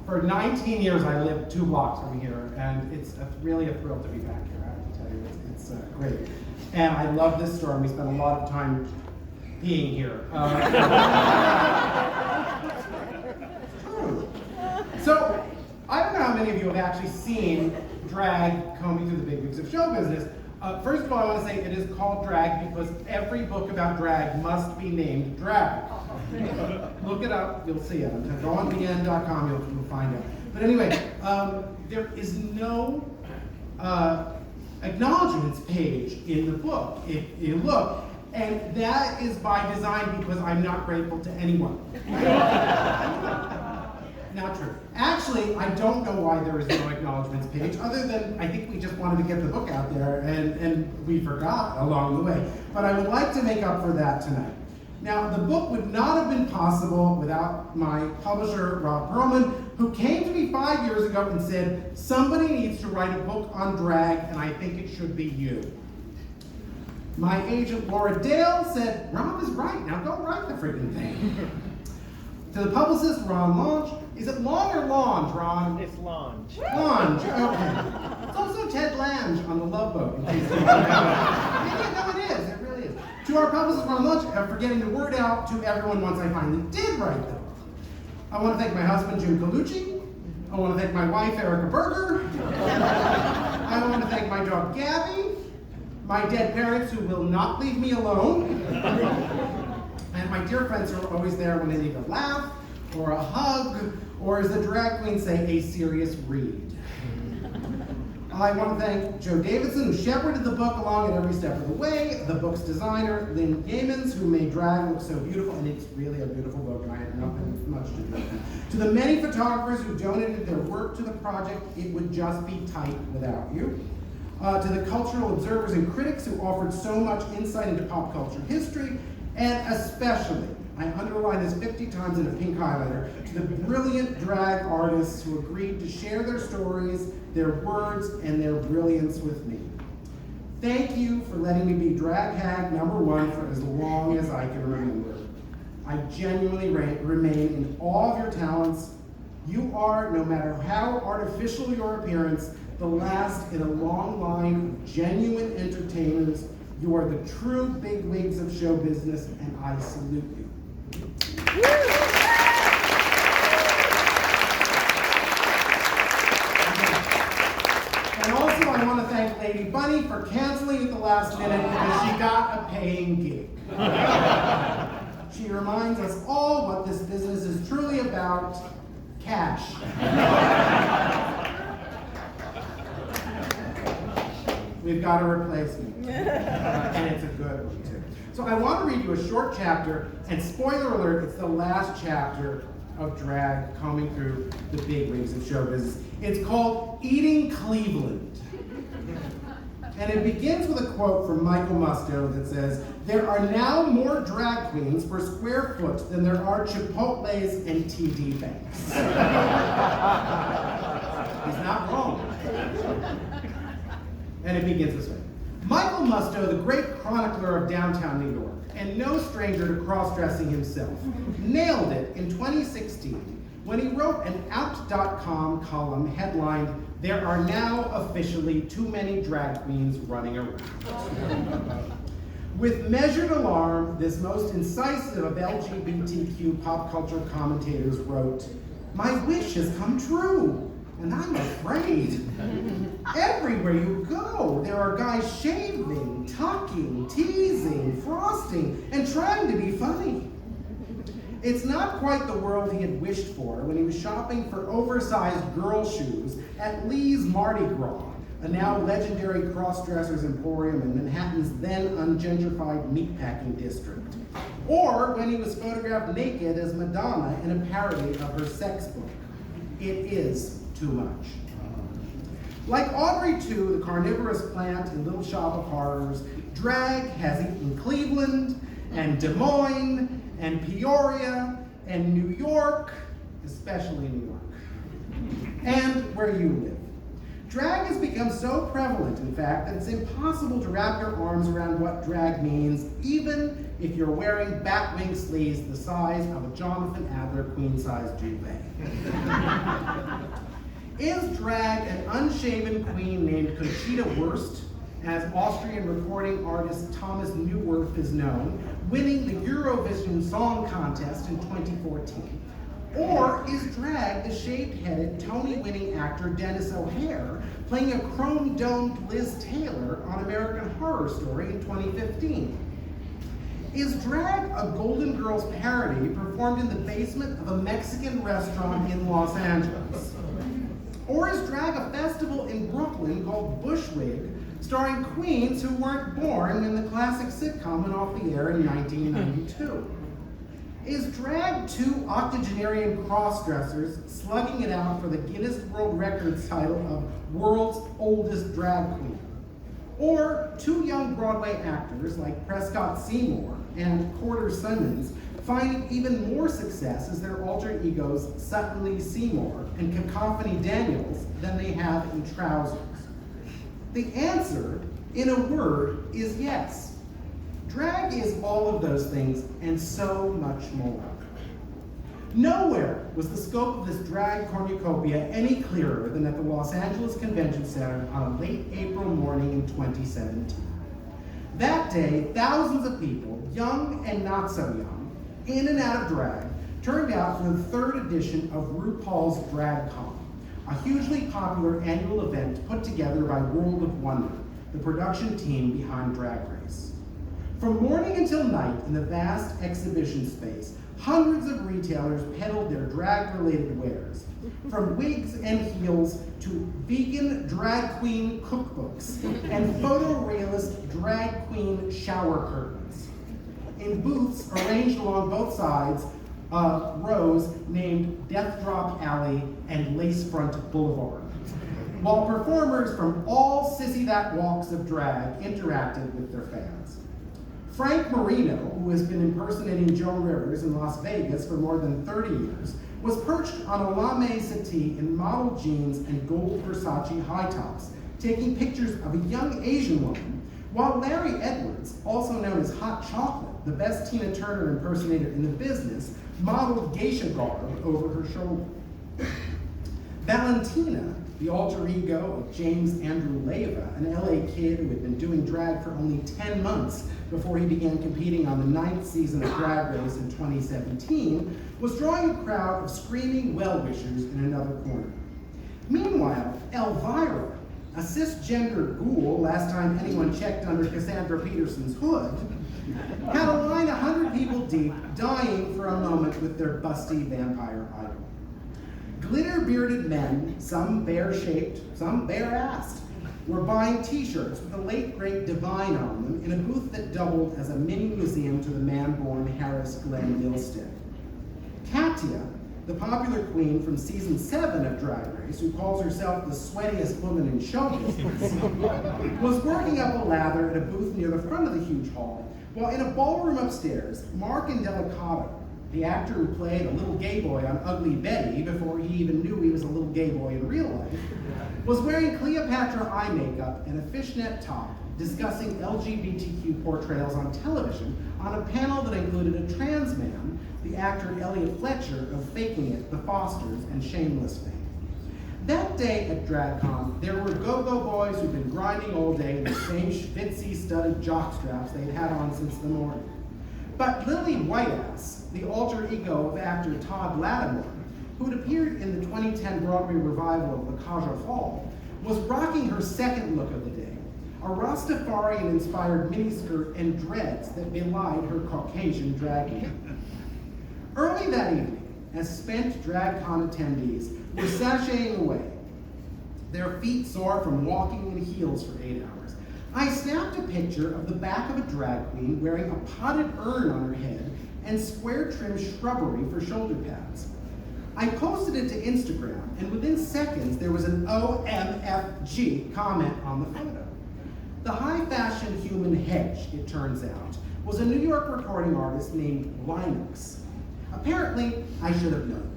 For 19 years, I lived 2 blocks from here, and it's really a thrill to be back here, I have to tell you. It's great. And I love this store, and we spent a lot of time being here. True. So, I don't know how many of you have actually seen drag combing through the big wigs of show business. First of all, I want to say it is called drag because every book about drag must be named drag. Look it up, you'll see it. Go on bn.com, you'll find out. But anyway, there is no acknowledgments page in the book, if you look. And that is by design because I'm not grateful to anyone. Not true. Actually, I don't know why there is no acknowledgments page, other than I think we just wanted to get the book out there and we forgot along the way. But I would like to make up for that tonight. Now, the book would not have been possible without my publisher, Rob Perlman, who came to me 5 years ago and said, somebody needs to write a book on drag, and I think it should be you. My agent, Laura Dale, said, Rob is right, now go write the freaking thing. To the publicist, Ron Lange, is it Long or Lange, Ron? It's Lange. Lange, okay. It's also Ted Lange on the Love Boat, in case you don't know. Yeah, no, it is, it really is. To our publicist, Ron Lange, for getting the word out to everyone once I finally did write the book. I want to thank my husband, Jim Colucci. I want to thank my wife, Erica Berger. I want to thank my dog, Gabby. My dead parents who will not leave me alone. And my dear friends who are always there when they need a laugh, or a hug, or as the drag queens say, a serious read. I want to thank Joe Davidson, who shepherded the book along at every step of the way, the book's designer, Lynn Yeamans, who made drag look so beautiful, and it's really a beautiful book, and I had nothing much to do with it. To the many photographers who donated their work to the project, it would just be tight without you. To the cultural observers and critics who offered so much insight into pop culture history, and especially, I underline this 50 times in a pink highlighter, to the brilliant drag artists who agreed to share their stories, their words, and their brilliance with me. Thank you for letting me be drag hag #1 for as long as I can remember. I genuinely remain in awe of your talents. You are, no matter how artificial your appearance, the last in a long line of genuine entertainers. You are the true big wigs of show business, and I salute you. And also I want to thank Lady Bunny for canceling at the last minute because she got a paying gig. She reminds us all what this business is truly about, cash. We've got a replacement. And it's a good one, too. So I want to read you a short chapter, and spoiler alert, it's the last chapter of drag combing through the big wigs of show business. It's called Eating Cleveland. And it begins with a quote from Michael Musto that says, "There are now more drag queens per square foot than there are Chipotles and TD banks." He's not wrong. And it begins this way. Michael Musto, the great chronicler of downtown New York, and no stranger to cross-dressing himself, nailed it in 2016 when he wrote an Out.com column headlined, "There are now officially too many drag queens running around." With measured alarm, this most incisive of LGBTQ pop culture commentators wrote, "My wish has come true, and I'm afraid. Everywhere you go, there are guys shaving, tucking, teasing, frosting, and trying to be funny." It's not quite the world he had wished for when he was shopping for oversized girl shoes at Lee's Mardi Gras, a now legendary cross-dressers emporium in Manhattan's then ungentrified meatpacking district. Or when he was photographed naked as Madonna in a parody of her sex book. It is too much. Like Audrey 2, the carnivorous plant in Little Shop of Horrors, drag has eaten Cleveland, and Des Moines, and Peoria, and New York, especially New York, and where you live. Drag has become so prevalent, in fact, that it's impossible to wrap your arms around what drag means, even if you're wearing batwing sleeves the size of a Jonathan Adler queen-size duvet. Is drag an unshaven queen named Conchita Wurst, as Austrian recording artist Thomas Neuwirth is known, winning the Eurovision Song Contest in 2014? Or is drag the shaved-headed, Tony-winning actor Dennis O'Hare playing a chrome-domed Liz Taylor on American Horror Story in 2015? Is drag a Golden Girls parody performed in the basement of a Mexican restaurant in Los Angeles? Or is drag a festival in Brooklyn called Bushwig, starring queens who weren't born when the classic sitcom went off the air in 1992? Is drag two octogenarian cross-dressers slugging it out for the Guinness World Records title of World's Oldest Drag Queen? Or two young Broadway actors like Prescott Seymour and Corder Simmons finding even more success as their alter egos Sutton Lee Seymour and Cacophony Daniels than they have in trousers? The answer, in a word, is yes. Drag is all of those things and so much more. Nowhere was the scope of this drag cornucopia any clearer than at the Los Angeles Convention Center on a late April morning in 2017. That day, thousands of people, young and not so young, in and out of drag, turned out for the third edition of RuPaul's Drag Con, a hugely popular annual event put together by World of Wonder, the production team behind Drag Race. From morning until night in the vast exhibition space, hundreds of retailers peddled their drag-related wares, from wigs and heels to vegan drag queen cookbooks and photorealist drag queen shower curtains. In booths arranged along both sides, rows named Death Drop Alley and Lacefront Boulevard, while performers from all sissy that walks of drag interacted with their fans. Frank Marino, who has been impersonating Joan Rivers in Las Vegas for more than 30 years, was perched on a lame settee in model jeans and gold Versace high tops, taking pictures of a young Asian woman, while Larry Edwards, also known as Hot Chocolate, the best Tina Turner impersonator in the business, modeled geisha garb over her shoulder. Valentina, the alter ego of James Andrew Leyva, an LA kid who had been doing drag for only 10 months before he began competing on the 9th season of Drag Race in 2017, was drawing a crowd of screaming well-wishers in another corner. Meanwhile, Elvira, a cisgender ghoul last time anyone checked under Cassandra Peterson's hood, had a line 100 people deep, dying for a moment with their busty vampire idol. Glitter-bearded men, some bear-shaped, some bare-assed, were buying t-shirts with the late great Divine on them in a booth that doubled as a mini museum to the man-born Harris Glenn Milstead. Katya, the popular queen from season 7 of Drag Race, who calls herself the sweatiest woman in show business, was working up a lather at a booth near the front of the huge hall, while in a ballroom upstairs, Mark Indelicato, the actor who played a little gay boy on Ugly Betty before he even knew he was a little gay boy in real life, was wearing Cleopatra eye makeup and a fishnet top, discussing LGBTQ portrayals on television on a panel that included a trans man, the actor Elliot Fletcher of Faking It, The Fosters, and Shameless fame. That day at DragCon, there were go-go boys who'd been grinding all day in the same schvitzy-studded jockstraps they'd had on since the morning. But Lily Whiteass, the alter ego of actor Todd Lattimore, who had appeared in the 2010 Broadway revival of La Cage aux Folles, was rocking her second look of the day, a Rastafarian-inspired miniskirt and dreads that belied her Caucasian drag name. Early that evening, as spent DragCon attendees were sashaying away, their feet sore from walking in heels for 8 hours, I snapped a picture of the back of a drag queen wearing a potted urn on her head and square-trimmed shrubbery for shoulder pads. I posted it to Instagram, and within seconds there was an OMFG comment on the photo. The high-fashion human hedge, it turns out, was a New York recording artist named Linux. Apparently, I should have known.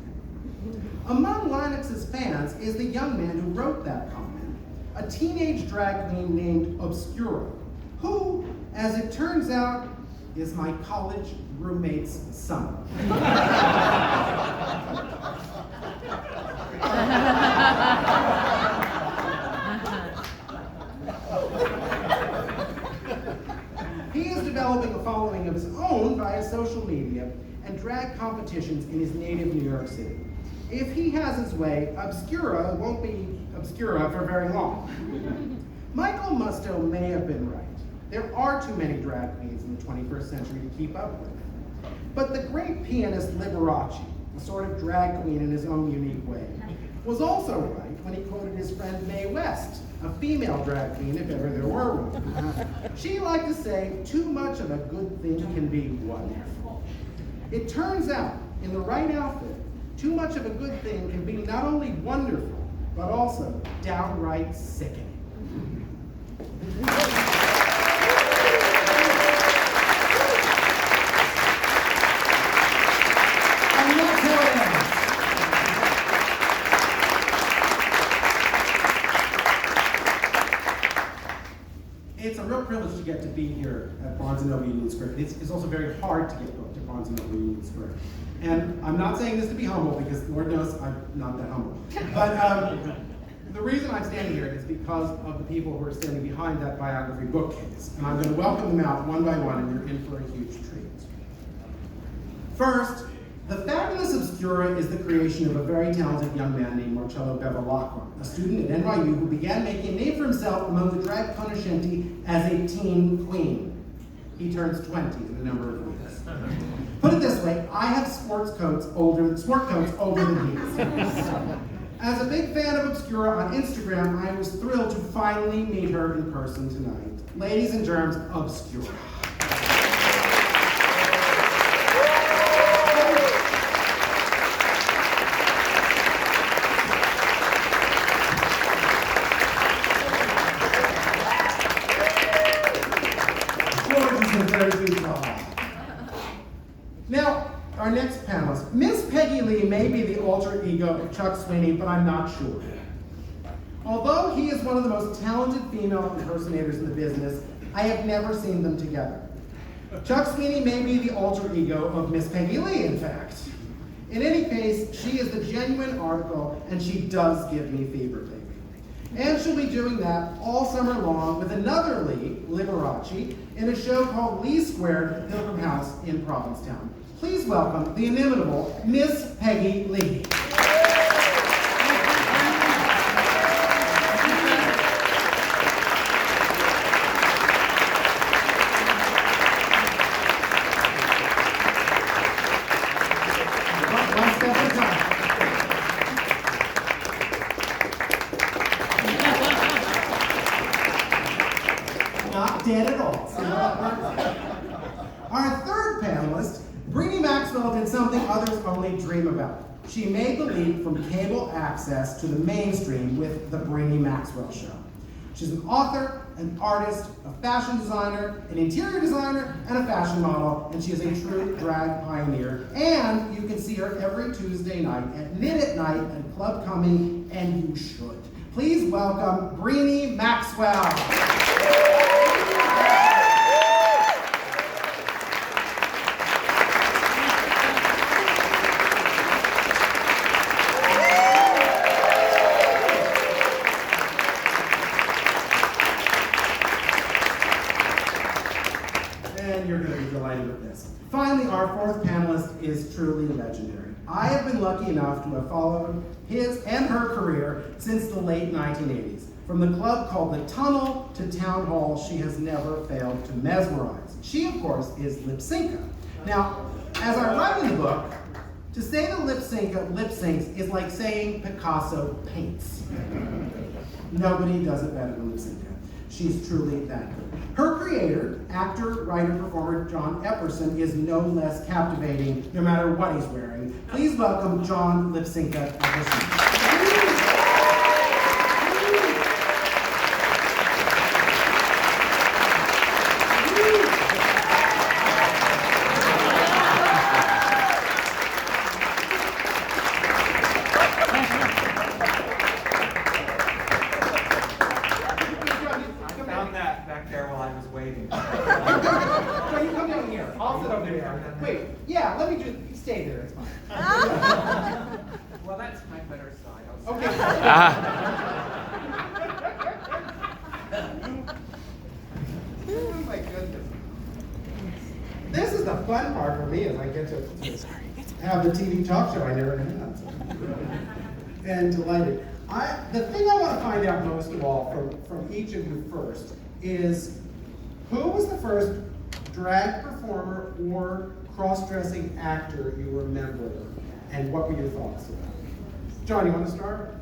Among Linux's fans is the young man who wrote that comment, a teenage drag queen named Obscura, who, as it turns out, is my college roommate's son. He is developing a following of his own via social media and drag competitions in his native New York City. If he has his way, Obscura won't be Obscura for very long. Michael Musto may have been right. There are too many drag queens in the 21st century to keep up with. But the great pianist Liberace, a sort of drag queen in his own unique way, was also right when he quoted his friend Mae West, a female drag queen if ever there were one. She liked to say, too much of a good thing can be wonderful. It turns out, in the right outfit, too much of a good thing can be not only wonderful, but also downright sickening. It's a real privilege to get to be here at Barnes & Noble Union Square. It's also very hard to get booked at Barnes & Noble Union Square. And I'm not saying this to be humble, because Lord knows I'm not that humble. But the reason I'm standing here is because of the people who are standing behind that biography bookcase. And I'm going to welcome them out one by one, and you're in for a huge treat. First, the fabulous Obscura is the creation of a very talented young man named Marcello Bevilacqua, a student at NYU who began making a name for himself among the drag conoscenti as a teen queen. He turns 20 in a number of weeks. Put it this way, I have sport coats older than these. As a big fan of Obscura on Instagram, I was thrilled to finally meet her in person tonight. Ladies and germs, Obscura. Now, our next panelist, Miss Peggy Lee may be the alter ego of Chuck Sweeney, but I'm not sure. Although he is one of the most talented female impersonators in the business, I have never seen them together. Chuck Sweeney may be the alter ego of Miss Peggy Lee, in fact. In any case, she is the genuine article, and she does give me fever, baby. And she'll be doing that all summer long with another Lee, Liberace, in a show called Lee Squared at Pilgrim House in Provincetown. Please welcome the inimitable Miss Peggy Lee. One step at a time. Not dead at all. Our third panelist, Brini Maxwell, did something others only dream about. She made the leap from cable access to the mainstream with The Brini Maxwell Show. She's an author, an artist, a fashion designer, an interior designer, and a fashion model, and she is a true drag pioneer. And you can see her every Tuesday night at Knit at Night at Club Cumming, and you should. Please welcome Brini Maxwell. Finally, our fourth panelist is truly legendary. I have been lucky enough to have followed his and her career since the late 1980s. From the club called The Tunnel to Town Hall, she has never failed to mesmerize. She, of course, is Lypsinka. Now, as I write in the book, to say that Lypsinka lip syncs is like saying Picasso paints. Nobody does it better than Lypsinka. She's truly that good. Her creator, actor, writer, performer Jon Epperson is no less captivating no matter what he's wearing. Please welcome Jon Lypsinka Epperson. That's my better side. Okay. Oh my goodness. This is the fun part for me, as I get to have the TV talk show I never had. And delighted. The thing I want to find out most of all from each of you first is who was the first drag performer or cross-dressing actor you remember, and what were your thoughts about it? John, you want to start?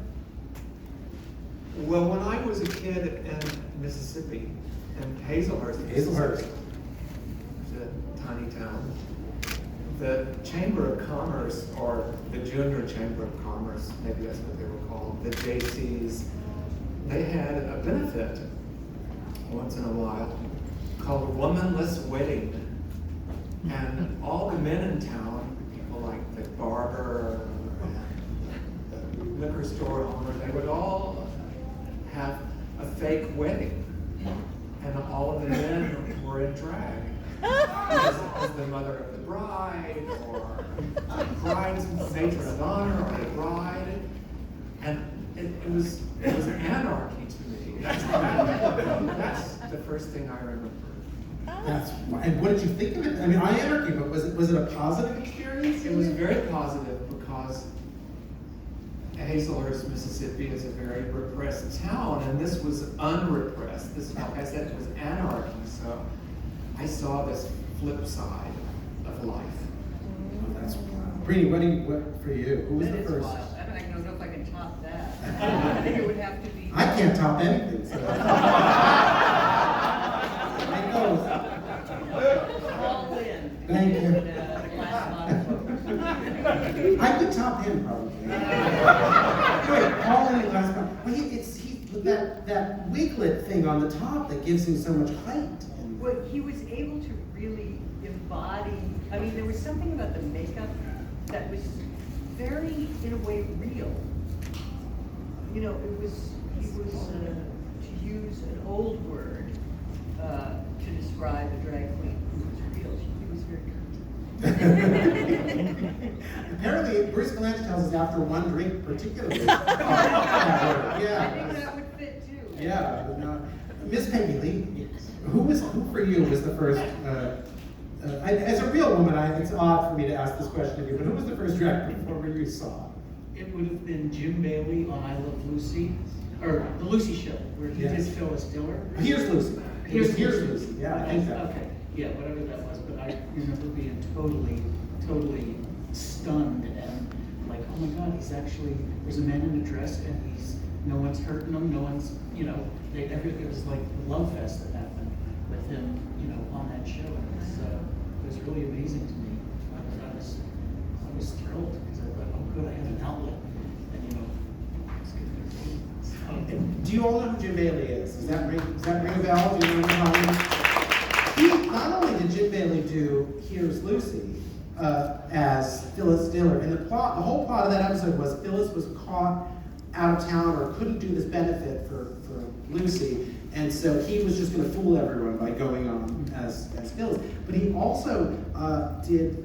Well, when I was a kid in Mississippi, in Hazelhurst, Hazelhurst. It's a tiny town. The Chamber of Commerce, or the Junior Chamber of Commerce, maybe that's what they were called, the JCs, they had a benefit once in a while called Womanless Wedding. And all the men in town, people like the barber and the liquor store owner, they would all have a fake wedding. And all of the men were in drag. As the mother of the bride, or the bride's matron of honor, or the bride. And it was anarchy to me. That's the first thing I remember. And what did you think of it? I mean, anarchy, but was it a positive experience? It was very positive because Hazelhurst, Mississippi is a very repressed town, and this was unrepressed. This, like I said, it was anarchy. So I saw this flip side of life. Oh, that's wild. Brini, what for you? Who was the first? Wild. I don't know if I can top that. I think it would have to be. I can't top anything. So. All in. Thank you. The glass bottom boat. I could top him probably. Wait, all in the glass bottom. Well, he's that wiglet thing on the top that gives him so much height. Well, he was able to really embody. I mean, there was something about the makeup that was very, in a way, real. You know, he was, to use an old word, to describe a drag queen who was real. He was very Apparently, Bruce Valanche tells us after one drink, particularly. yeah. I think that would fit too. Yeah, Miss Peggy Lee. Who for you was the first? As a real woman, it's odd for me to ask this question of you, but who was the first drag performer you saw? It would have been Jim Bailey on I Love Lucy, or the Lucy Show, where he did Phyllis Diller. Here's Lucy. Here's Lucy. Yeah, I think that. Okay, yeah, whatever that was, but I remember being totally stunned and like, oh my God, there's a man in a dress and no one's hurting him, no one's, it was like a love fest that happened with him, on that show. And it was really amazing to me. I was thrilled because I thought, oh good, I have an outlet. And it's good. Do you all know who Jim Bailey is? Does that ring a bell? Do you know how not only did Jim Bailey do Here's Lucy as Phyllis Diller, and the whole plot of that episode was Phyllis was caught out of town or couldn't do this benefit for Lucy, and so he was just going to fool everyone by going on as Phyllis. But he also did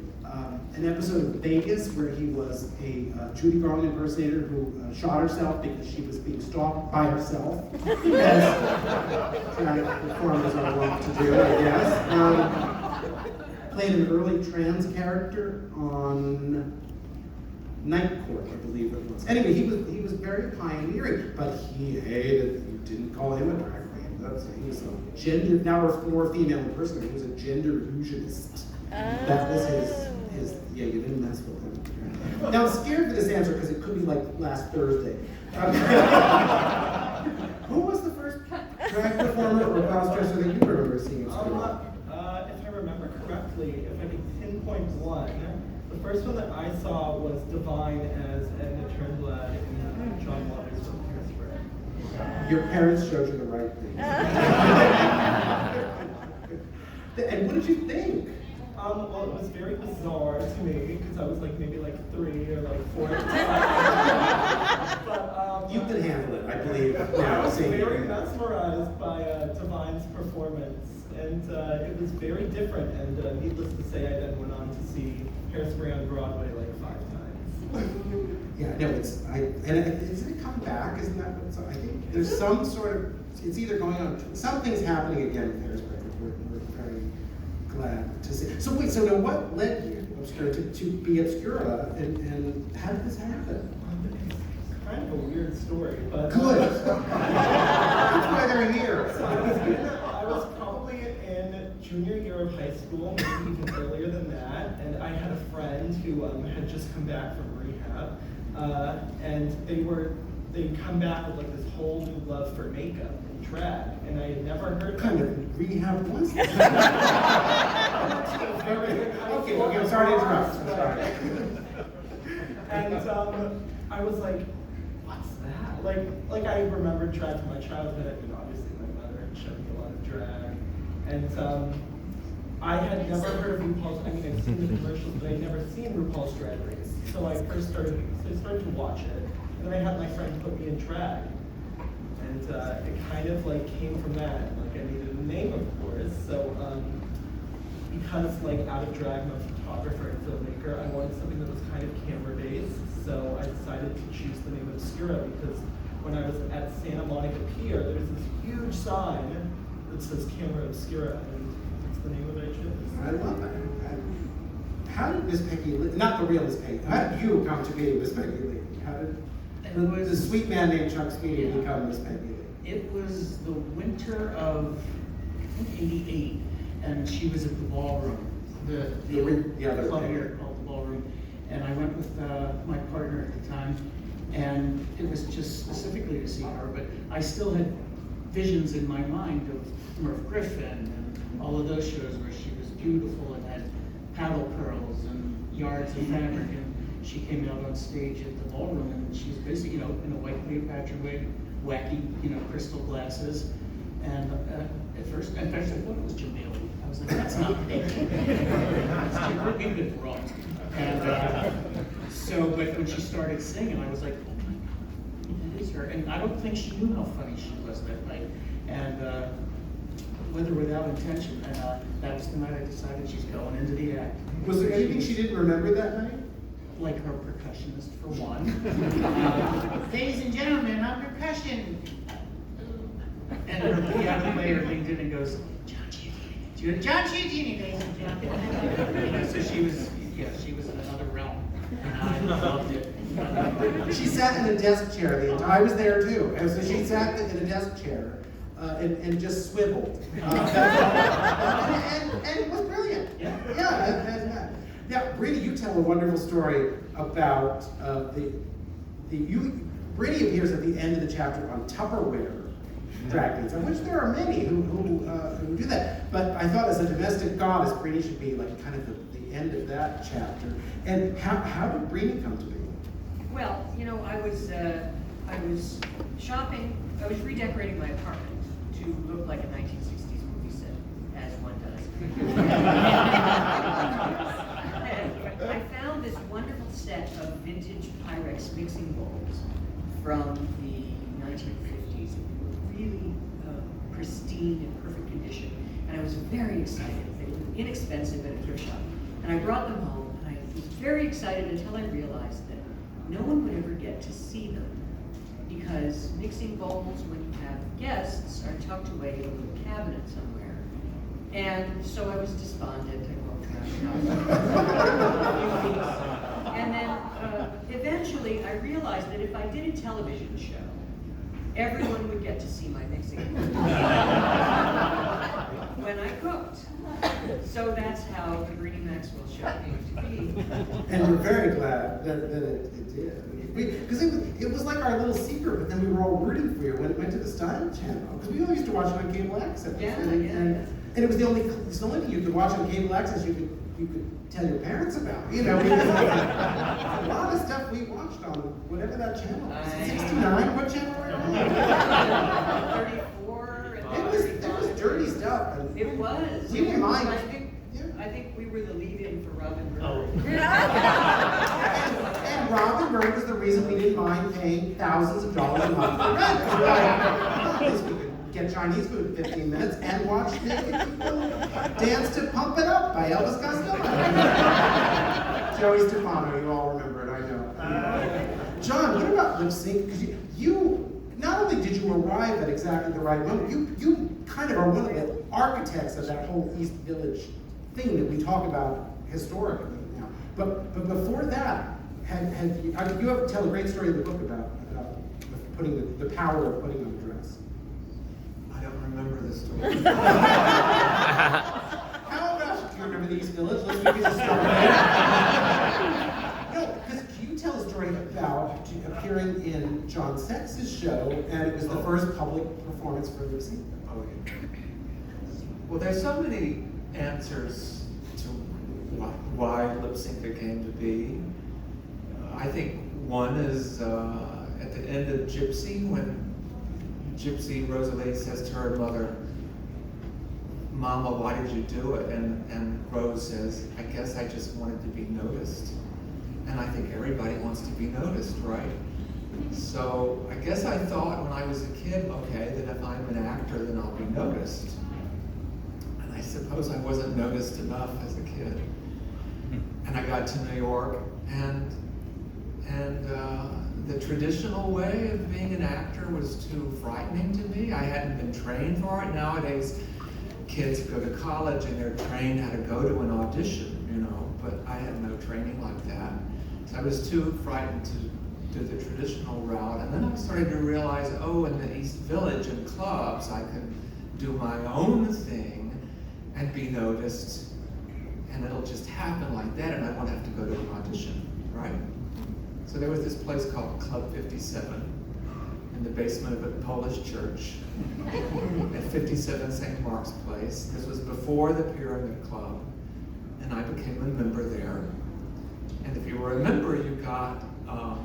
an episode of Vegas where he was a Judy Garland impersonator who shot herself because she was being stalked by herself, as drag performers are wont to do, I guess. Played an early trans character on Night Court, I believe it was. Anyway, he was very pioneering, but he hated. You didn't call him a drag queen. He was a gender. Now we're more female impersonator. He was a gender illusionist. That was his. Yeah, you didn't mess with him. Now I'm scared for this answer because it could be like last Thursday. Who was the first drag performer or cross-dresser that you remember seeing? If I remember correctly, if I can pinpoint one, the first one that I saw was Divine as Edna Turnblad in John Waters from Hairspray. Your parents showed you the right thing. And what did you think? Well, it was very bizarre to me because I was maybe 3 or 4 at the time. But you could handle it, I believe. I was very mesmerized by Divine's performance, and it was very different. And needless to say, I then went on to see Hairspray on Broadway 5 times. Yeah, know isn't it come back? Isn't that what I think? There's some sort of, it's either going on, something's happening again with Hairspray, which we're very glad to see. So wait, so now what led you, Obscura, to be Obscura, and how did this happen? It's kind of a weird story, but Good. That's why they're here. So I was probably in junior year of high school, maybe even earlier than that, and I had a friend who had just come back from rehab, and they'd come back with like this whole new love for makeup and drag, and I had never heard What kind of rehab was that? Okay, I'm sorry to interrupt. I'm sorry. And I was like, what's that? Like I remembered drag from my childhood. You know, obviously my mother had shown me a lot of drag, and I had never heard of RuPaul's. I mean, I'd seen the commercials, but I'd never seen RuPaul's Drag Race. So I started to watch it, and then I had my friend put me in drag, and it kind of like came from that. Like I needed a name, of course. So because like out of drag, I'm a photographer and filmmaker, I wanted something that was kind of camera based. So I decided to choose the name Obscura because when I was at Santa Monica Pier, there's this huge sign that says Camera Obscura, and it's the name of it I chose. I love that. How did Miss Peggy, not the real Miss Peggy, how did you come to be Miss Peggy Lee? How did the sweet man named Chuck Speedy become Miss Peggy Lee? It was the winter of, I think, '88, and she was at the ballroom, the other club thing. here called the Ballroom, and I went with my partner at the time, and it was just specifically to see her, but I still had visions in my mind of Merv Griffin and all of those shows where she was beautiful and had paddle curls and yards of fabric, and she came out on stage at the Ballroom, and she was basically, in a white Cleopatra wig, wacky, crystal glasses, and at first I thought it was Jim Bailey. I was like, that's not me. We're being good wrong. And but when she started singing, I was like, oh my God, that is her. And I don't think she knew how funny she was that night. And with or without intention, and that was the night I decided she's going into the act. Was there anything she didn't remember that night? Like her percussionist, for one. Ladies and gentlemen, our percussion. And her piano player leaned in and goes, John Chiodini, ladies and gentlemen. So she was in another realm. And I loved it. She sat in a desk chair the entire, I was there too, and so she sat in a desk chair and just swiveled. And it was brilliant. Yeah. Now, Brini, you tell a wonderful story about Brini appears at the end of the chapter on Tupperware drag queens, of which there are many who do that. But I thought as a domestic goddess, Brini should be like kind of the end of that chapter. And how did Brini come to be? Well, I was shopping, I was redecorating my apartment to look like a 1960s movie set, as one does. And I found this wonderful set of vintage Pyrex mixing bowls from the 1950s. They were really pristine and perfect condition. And I was very excited. They were inexpensive at a thrift shop. And I brought them home, and I was very excited until I realized that no one would ever get to see them, because mixing bowls, when you have guests, are tucked away in a little cabinet somewhere. And so I was despondent. I walked around. And then eventually I realized that if I did a television show, everyone would get to see my mixing bowl when I cooked. So that's how the Brini Maxwell show came to be. And we're very glad that it did. Because it was like our little secret, but then we were all rooting for you when it went to the Style Channel. Because we all used to watch it on cable access. And it was the only thing you could watch on cable access you could tell your parents about. Because a lot of stuff we watched on whatever that channel was. 69? What channel were you on? 34. It was dirty stuff. It was. We didn't mind. I think we were the lead-in for Robin Bird. Oh. And Robin Bird was the reason we didn't mind paying thousands of dollars a month for rent. At least we could get Chinese food in 15 minutes and watch naked people dance to Pump It Up by Elvis Costello. Joey Stefano, you all remember it, I know. John, what about Lypsinka? Because you not only did you arrive at exactly the right moment, you kind of are one of the architects of that whole East Village thing that we talk about historically now. But before that, you have to tell a great story in the book about putting the power of putting on a dress. I don't remember the story. How about, do you remember the East Village? We can just start there. No, because you tell a story about appearing in John Sex's show, and it was the first public performance for Lypsinka. Oh, yeah. Well, there's so many answers to why Lypsinka came to be. I think one is at the end of Gypsy, when Gypsy Rosalie says to her mother, "Mama, why did you do it?" And Rose says, "I guess I just wanted to be noticed." And I think everybody wants to be noticed, right? So I guess I thought when I was a kid, okay, that if I'm an actor, then I'll be noticed. And I suppose I wasn't noticed enough as a kid. And I got to New York, and the traditional way of being an actor was too frightening to me. I hadn't been trained for it. Nowadays, kids go to college and they're trained how to go to an audition, but I had no training like that. So I was too frightened to do the traditional route. And then I started to realize, in the East Village and clubs, I could do my own thing and be noticed, and it'll just happen like that, and I won't have to go to an audition, right? So there was this place called Club 57 in the basement of a Polish church at 57 St. Mark's Place. This was before the Pyramid Club, and I became a member there. And if you were a member, you got a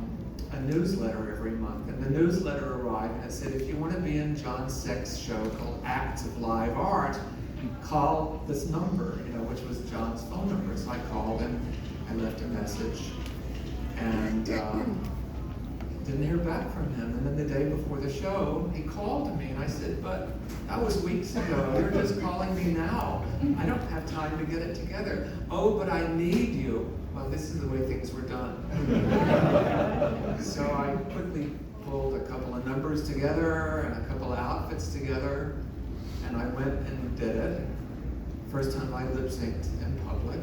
newsletter every month. And the newsletter arrived and it said, if you want to be in Jon Sex's show called Acts of Live Art, call this number, which was John's phone number. So I called and I left a message. And didn't hear back from him. And then the day before the show, he called me and I said, but that was weeks ago. You're just calling me now. I don't have time to get it together. Oh, but I need you. Well, this is the way things were done. So I quickly pulled a couple of numbers together and a couple of outfits together, and I went and did it. First time I lip-synced in public.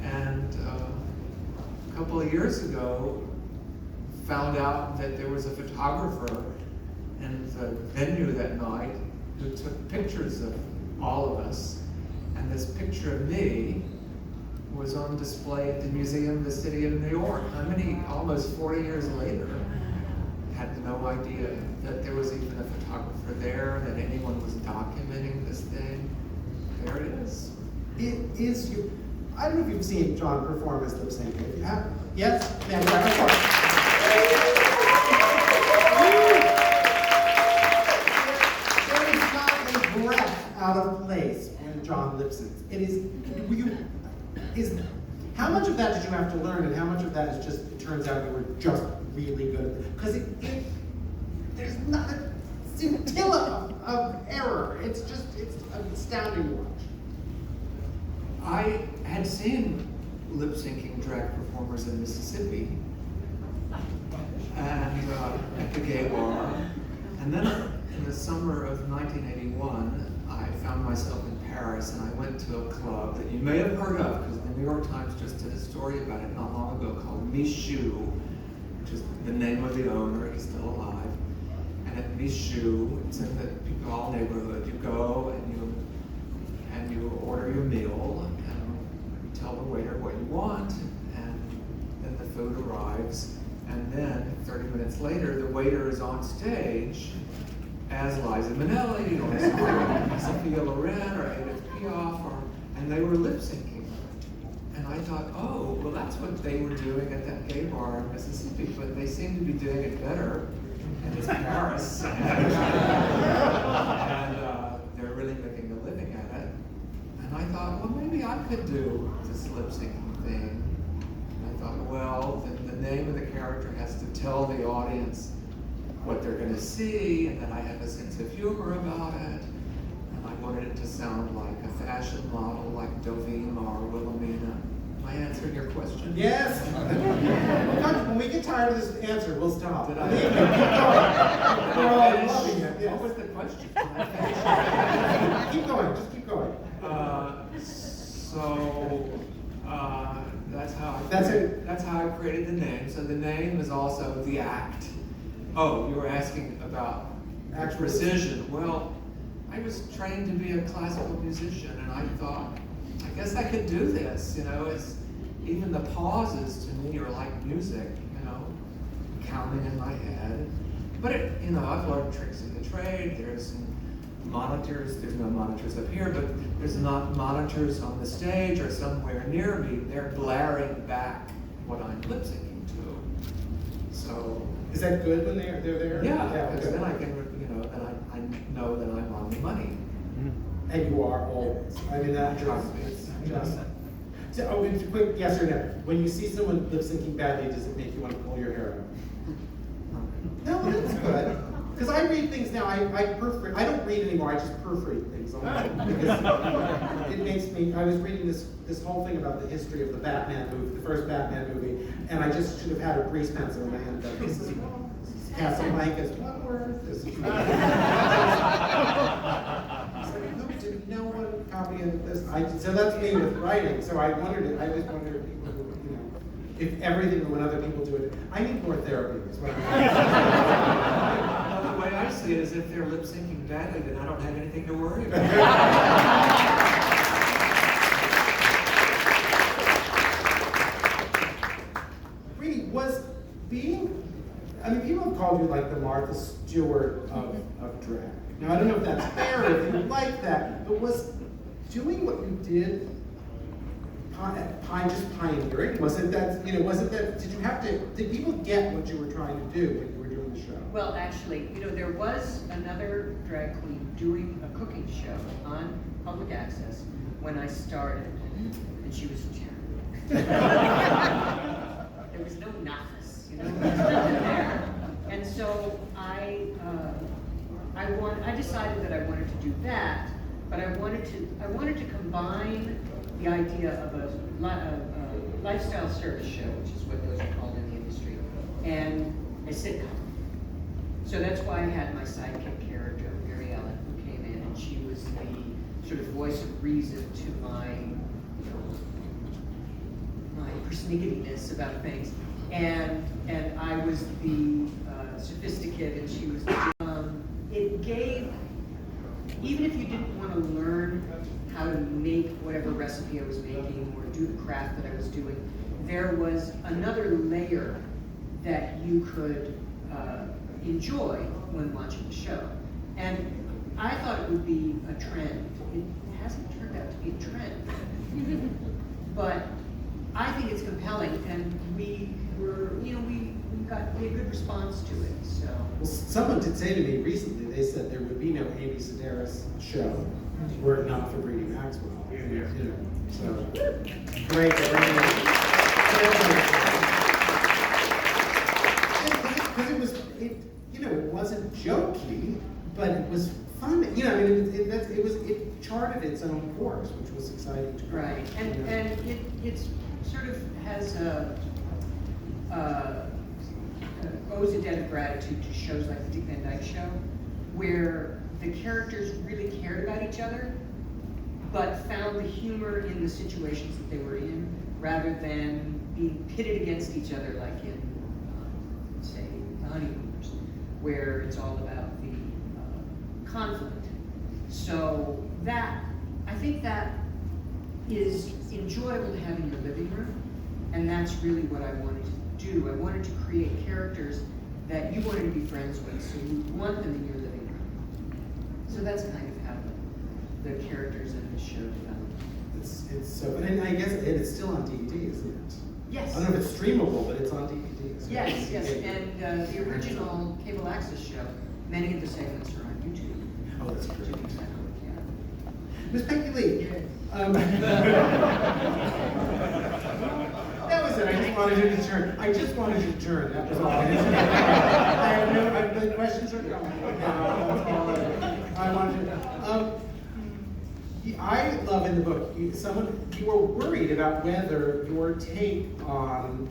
And a couple of years ago, found out that there was a photographer in the venue that night who took pictures of all of us. And this picture of me was on display at the Museum of the City of New York. Almost 40 years later, had no idea that there was even a photographer there, that anyone was documenting this thing. There it is. I don't know if you've seen John perform as Lypsinka. If you have, yes? Yeah, of course. There is not a breath out of place when John lip-syncs. How much of that did you have to learn, and how much of that is just, it turns out you were just really good at it? Because there's not a scintilla of error. It's astounding to watch. I had seen lip-syncing drag performers in Mississippi and at the gay bar. And then in the summer of 1981, I found myself in Paris, and I went to a club that you may have heard of, because the New York Times just did a story about it not long ago, called Michoud, which is the name of the owner. He's still alive. And at Michoud, it's in the Pigalle neighborhood. You go and you order your meal, and you tell the waiter what you want, and then the food arrives. And then 30 minutes later, the waiter is on stage as Liza Minnelli or Sophia Loren or Edith Piaf, and they were lip syncing. And I thought, oh, well, that's what they were doing at that gay bar in Mississippi, but they seem to be doing it better, and it's Paris, and they're really making a living at it. And I thought, well, maybe I could do this lip syncing thing. And I thought, well, then the name of the character has to tell the audience what they're going to see, and that I have a sense of humor about it. And I wanted it to sound like a fashion model, like Dovima or Wilhelmina. Am I answering your question? Yes. When we get tired of this answer, we'll stop. Did I? Keep going. We're all loving it. Yes. What was the question? Can I finish? Keep going. Just keep going. That's how I created the name. So the name is also the act. Oh, you were asking about Actual precision. Well, I was trained to be a classical musician, and I thought, I guess I could do this. You know, it's even the pauses to me are like music. You know, counting in my head. But I've learned tricks of the trade. There's monitors. There's no monitors up here, but there's not monitors on the stage or somewhere near me. They're blaring back what I'm lip syncing to. So Is that good when they're there? yeah, okay. because then I can, then I know that I'm on the money. And you are always. I mean, that it's just. So, it's a quick yes or no. When you see someone lip syncing badly, does it make you want to pull your hair out? No, that's good. Because I read things now, I proofread. I don't read anymore, I just proofread things online. Because it makes me, I was reading this whole thing about the history of the Batman movie, the first Batman movie, and I just should have had a grease pencil and I ended up, this is Casablanca's, what word? This is did no one copy this? So that's me with writing, so I always wondered if people would, if everything, when other people do it, I need more therapy, is what I'm The way I see it is if they're lip syncing badly, then I don't have anything to worry about. Brini, people have called you like the Martha Stewart of drag. Now, I don't know if that's fair, if you like that, but was doing what you did just pioneering? Was it that, did people get what you were trying to do when you were doing the show? Well, actually, there was another drag queen doing a cooking show on public access when I started, and she was terrible. There was no novice, there was nothing there. And so I decided that I wanted to do that, but I wanted to combine the idea of a lifestyle service show, which is what those are called in the industry, and a sitcom. So that's why I had my sidekick character, Mary Ellen, who came in, and she was the sort of voice of reason to my persnicketyness about things, and I was the sophisticated, and she was the. It gave, even if you didn't want to learn how to make whatever recipe I was making or do the craft that I was doing, there was another layer that you could enjoy when watching the show. And I thought it would be a trend. It hasn't turned out to be a trend. But I think it's compelling, and we had good response to it, so. Well, someone did say to me recently, they said there would be no Amy Sedaris show were it not for Brini Maxwell. So great. Because it wasn't jokey, but it was fun. It charted its own course, which was exciting to Right, and it sort of has owes a debt of gratitude to shows like the Dick Van Dyke Show, where the characters really cared about each other, but found the humor in the situations that they were in, rather than being pitted against each other like in, say, The Honeymooners, where it's all about the conflict. So I think that is enjoyable to have in your living room, and that's really what I wanted to do. I wanted to create characters that you wanted to be friends with, so you want them in your living room. So that's kind of how the characters in the show developed. It's so, and I guess it's still on DVD, isn't it? Yes. I don't know if it's streamable, but it's on DVD. So Yes, and the original cable access show, many of the segments are on YouTube. Oh, that's great. Yeah. Miss Peggy Lee. That was it. I just wanted you to turn. That was all. The questions are gone. That's all I wanted to. I love in the book, you were worried about whether your take on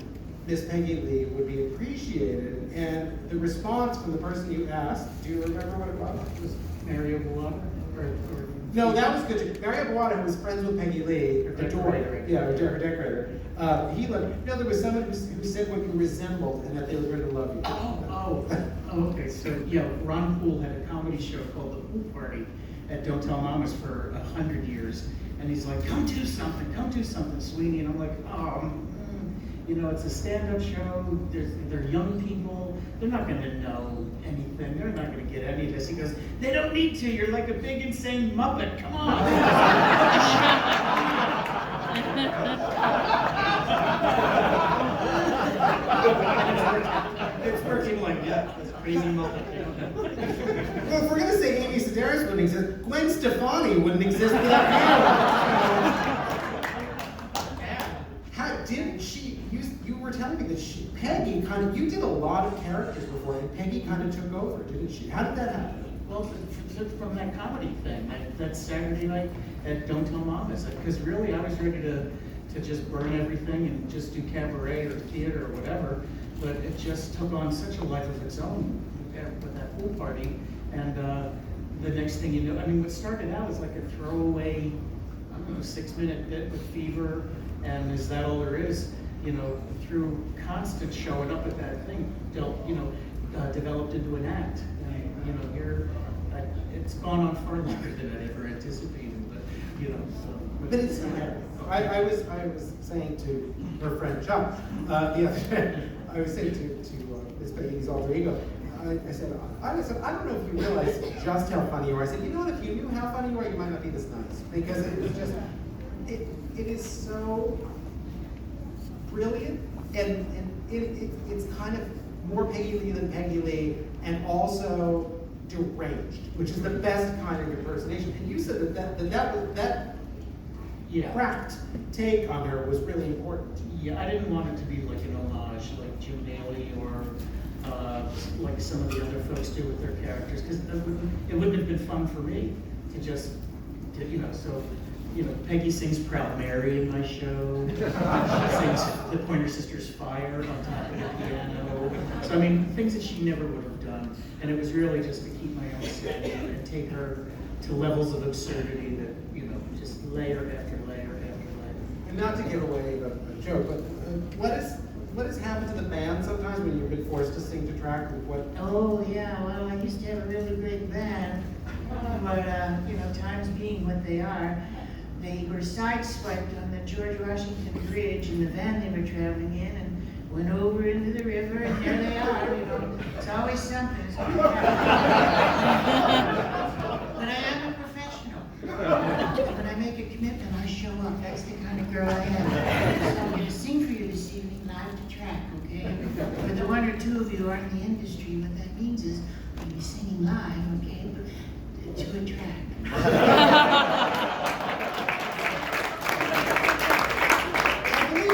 Miss Peggy Lee would be appreciated, and the response from the person you asked, do you remember what it was? It was Mary Aguilera? No, that was good. Mary Aguilera, who was friends with Peggy Lee, Decorator. her decorator. He loved. No, there was someone who said what you resembled, and that they were going to love you. Oh, okay. So yeah, Ron Poole had a comedy show called The Pool Party at Don't Tell Mamas for 100 years, and he's like, come do something, Sweeney, and I'm like, you know, it's a stand-up show. They're young people. They're not going to know anything. They're not going to get any of this. He goes, they don't need to. You're like a big, insane Muppet. Come on. It's working like that. This crazy Muppet. Well, if we're going to say Amy Sedaris wouldn't exist, Gwen Stefani wouldn't exist without you. How did she? You were telling me that Peggy kind of, you did a lot of characters before, and Peggy kind of took over, didn't she? How did that happen? Well, from that comedy thing, that Saturday night at Don't Tell Mamas, because really I was ready to just burn everything and just do cabaret or theater or whatever, but it just took on such a life of its own with that pool party, and the next thing you know, I mean, what started out as like a throwaway, I don't know, 6-minute bit with Fever, and is that all there is? You know, through constant showing up at that thing, developed into an act. And, you know, it's gone on far longer than I ever anticipated. But you know, so. But it's I was saying to her friend Chuck the other day. I was saying to Miss Peggy's alter ego. I said, I don't know if you realize just how funny you are. I said, you know what? If you knew how funny you are, you might not be this nice, because it was just it is so brilliant, and it's kind of more Peggy Lee than Peggy Lee, and also deranged, which is the best kind of impersonation. And you said that cracked take on her was really important. Yeah, I didn't want it to be like an homage, like Jim Daly or like some of the other folks do with their characters, because it wouldn't have been fun for me to just, so. You know, Peggy sings Proud Mary in my show. She sings The Pointer Sisters' Fire on top of the piano. So, I mean, things that she never would have done. And it was really just to keep my own sanity and take her to levels of absurdity that, just layer after layer after layer. And not to give away a joke, but what has happened to the band sometimes when you've been forced to sing to track? Oh, yeah, well, I used to have a really great band. But, times being what they are, they were sideswiped on the George Washington Bridge in the van they were traveling in and went over into the river, and there they are, It's always something. But I am a professional. When I make a commitment, I show up. That's the kind of girl I am. So I'm going to sing for you this evening, live to track, okay? For the one or two of you who are in the industry, what that means is I'll be singing live, okay, to a track.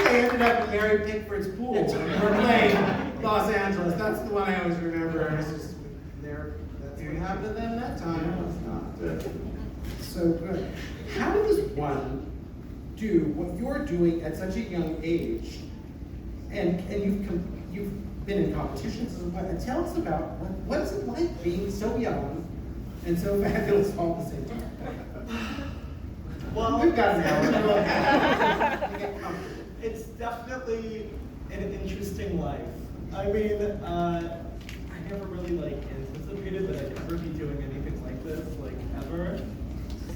I ended up at Mary Pickford's pool. We're playing Los Angeles. That's the one I always remember. It's just there. That's what happened to them that time. It's not so good. How does one do what you're doing at such a young age? And you've been in competitions and what? And tell us about what is it like being so young and so fabulous all at the same time? Well, we've got an hour. It's definitely an interesting life. I mean, I never really anticipated that I'd ever be doing anything like this, ever.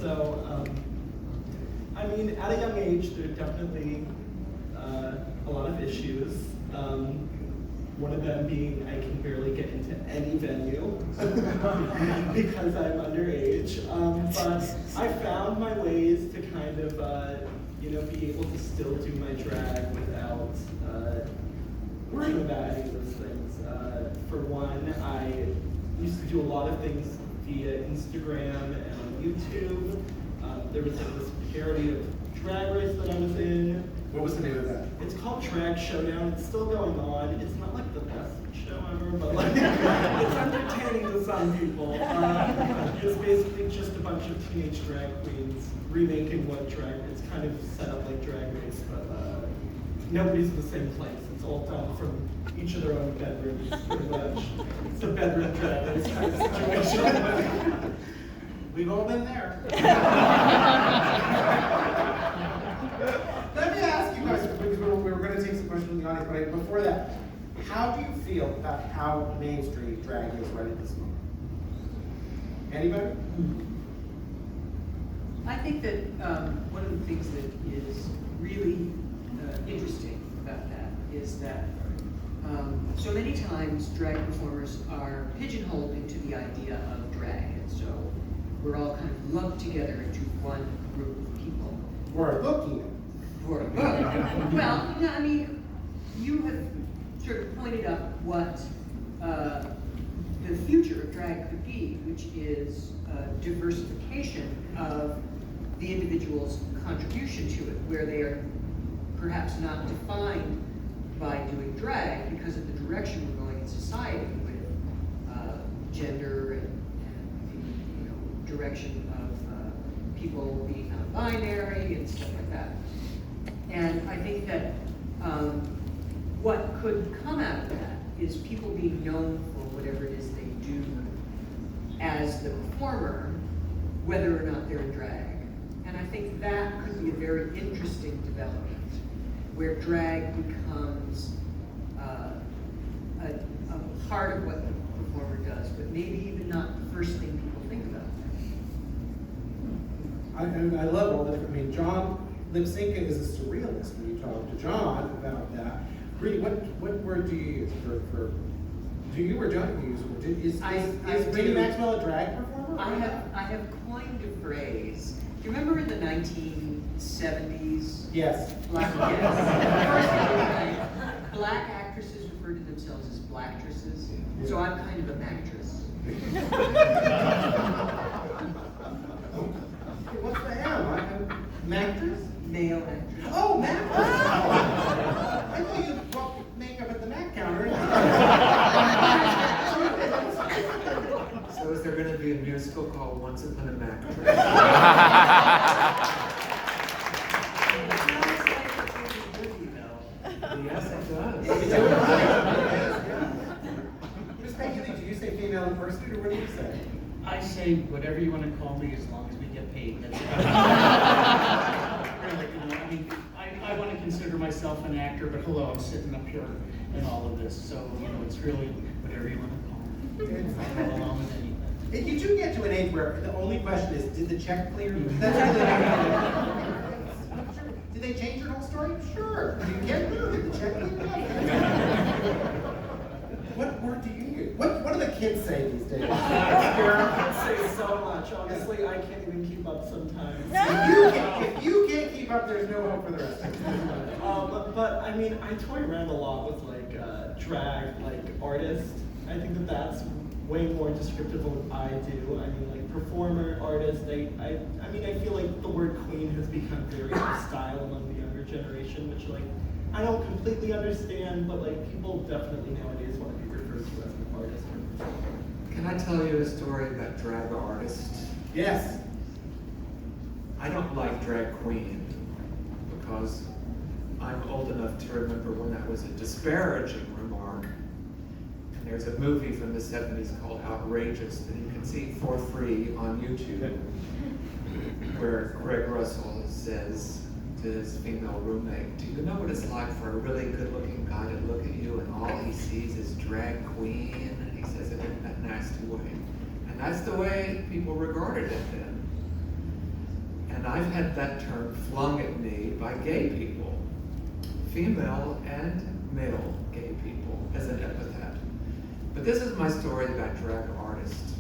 So, I mean, at a young age, there are definitely a lot of issues. One of them being I can barely get into any venue because I'm underage. But I found my ways to kind of, be able to still do my drag without worrying about any of those things. For one, I used to do a lot of things via Instagram and on YouTube. There was this parody of Drag Race that I was in. What was the name of that? It's called Drag Showdown. It's still going on. It's not the best show ever, but it's entertaining to some some people. It's basically just a bunch of teenage drag queens remaking what drag. It's kind of set up like Drag Race, but nobody's in the same place. It's all done from each of their own bedrooms, pretty much. It's a bedroom Drag Race kind of situation. We've all been there. Let me ask you guys, because we were going to take some questions from the audience, but before that, how do you feel about how mainstream drag is right at this moment? Anybody? I think that one of the things that is really interesting about that is that so many times drag performers are pigeonholed into the idea of drag, and so we're all kind of lumped together into one group of people. Or looking at. Well, no, I mean, you have sort of pointed up what the future of drag could be, which is diversification of the individual's contribution to it, where they are perhaps not defined by doing drag because of the direction we're going in society with gender and the direction of people being non-binary and stuff like that. And I think that what could come out of that is people being known for whatever it is they do as the performer, whether or not they're in drag. And I think that could be a very interesting development, where drag becomes a part of what the performer does, but maybe even not the first thing people think about. I love all the different, I mean, Jon, Lypsinka is a surrealist when you talk to Jon about that. Brini, what word do you use for do you or don't you use a word? Is Brini Maxwell a drag performer? I have coined a phrase. Do you remember in the 1970s? Yes. Black actresses referred to themselves as blacktresses, so I'm kind of a mactress. What's the M? Mactress? Male actress. Oh, mactress! I thought you brought makeup at the Mac counter. So is there going to be a musical called Once Upon a Mattress? Yes, it does. Miss Peggy, do you say female impersonator, or what do you say? I say whatever you want to call me as long as we get paid. That's really, I mean, I want to consider myself an actor, but hello, I'm sitting up here in all of this, so it's really whatever you want to call me. I'm not along with anything. And you do get to an age where the only question is, did the check clear? Did they change your whole story? Sure. Did you get through? Did the check clear? What word do you use? What do the kids say these days? Kids say so much. Honestly, I can't even keep up sometimes. If you can't keep up, there's no hope for the rest of us. But I mean, I toy around a lot with drag, artist. I think that's way more descriptive of what I do. I mean, performer, artist. I mean, I feel like the word queen has become very style among the younger generation, which I don't completely understand, but people definitely nowadays want to be referred to as an artist. Can I tell you a story about drag artists? Yes. I don't like drag queen because I'm old enough to remember when that was a disparaging remark. And there's a movie from the 70s called Outrageous that you can see for free on YouTube, where Greg Russell says to his female roommate, do you know what it's like for a really good-looking guy to look at you and all he sees is drag queen? And he says it in that nasty way. And that's the way people regarded it then. And I've had that term flung at me by gay people, female and male gay people, as an epithet. But this is my story about drag artists.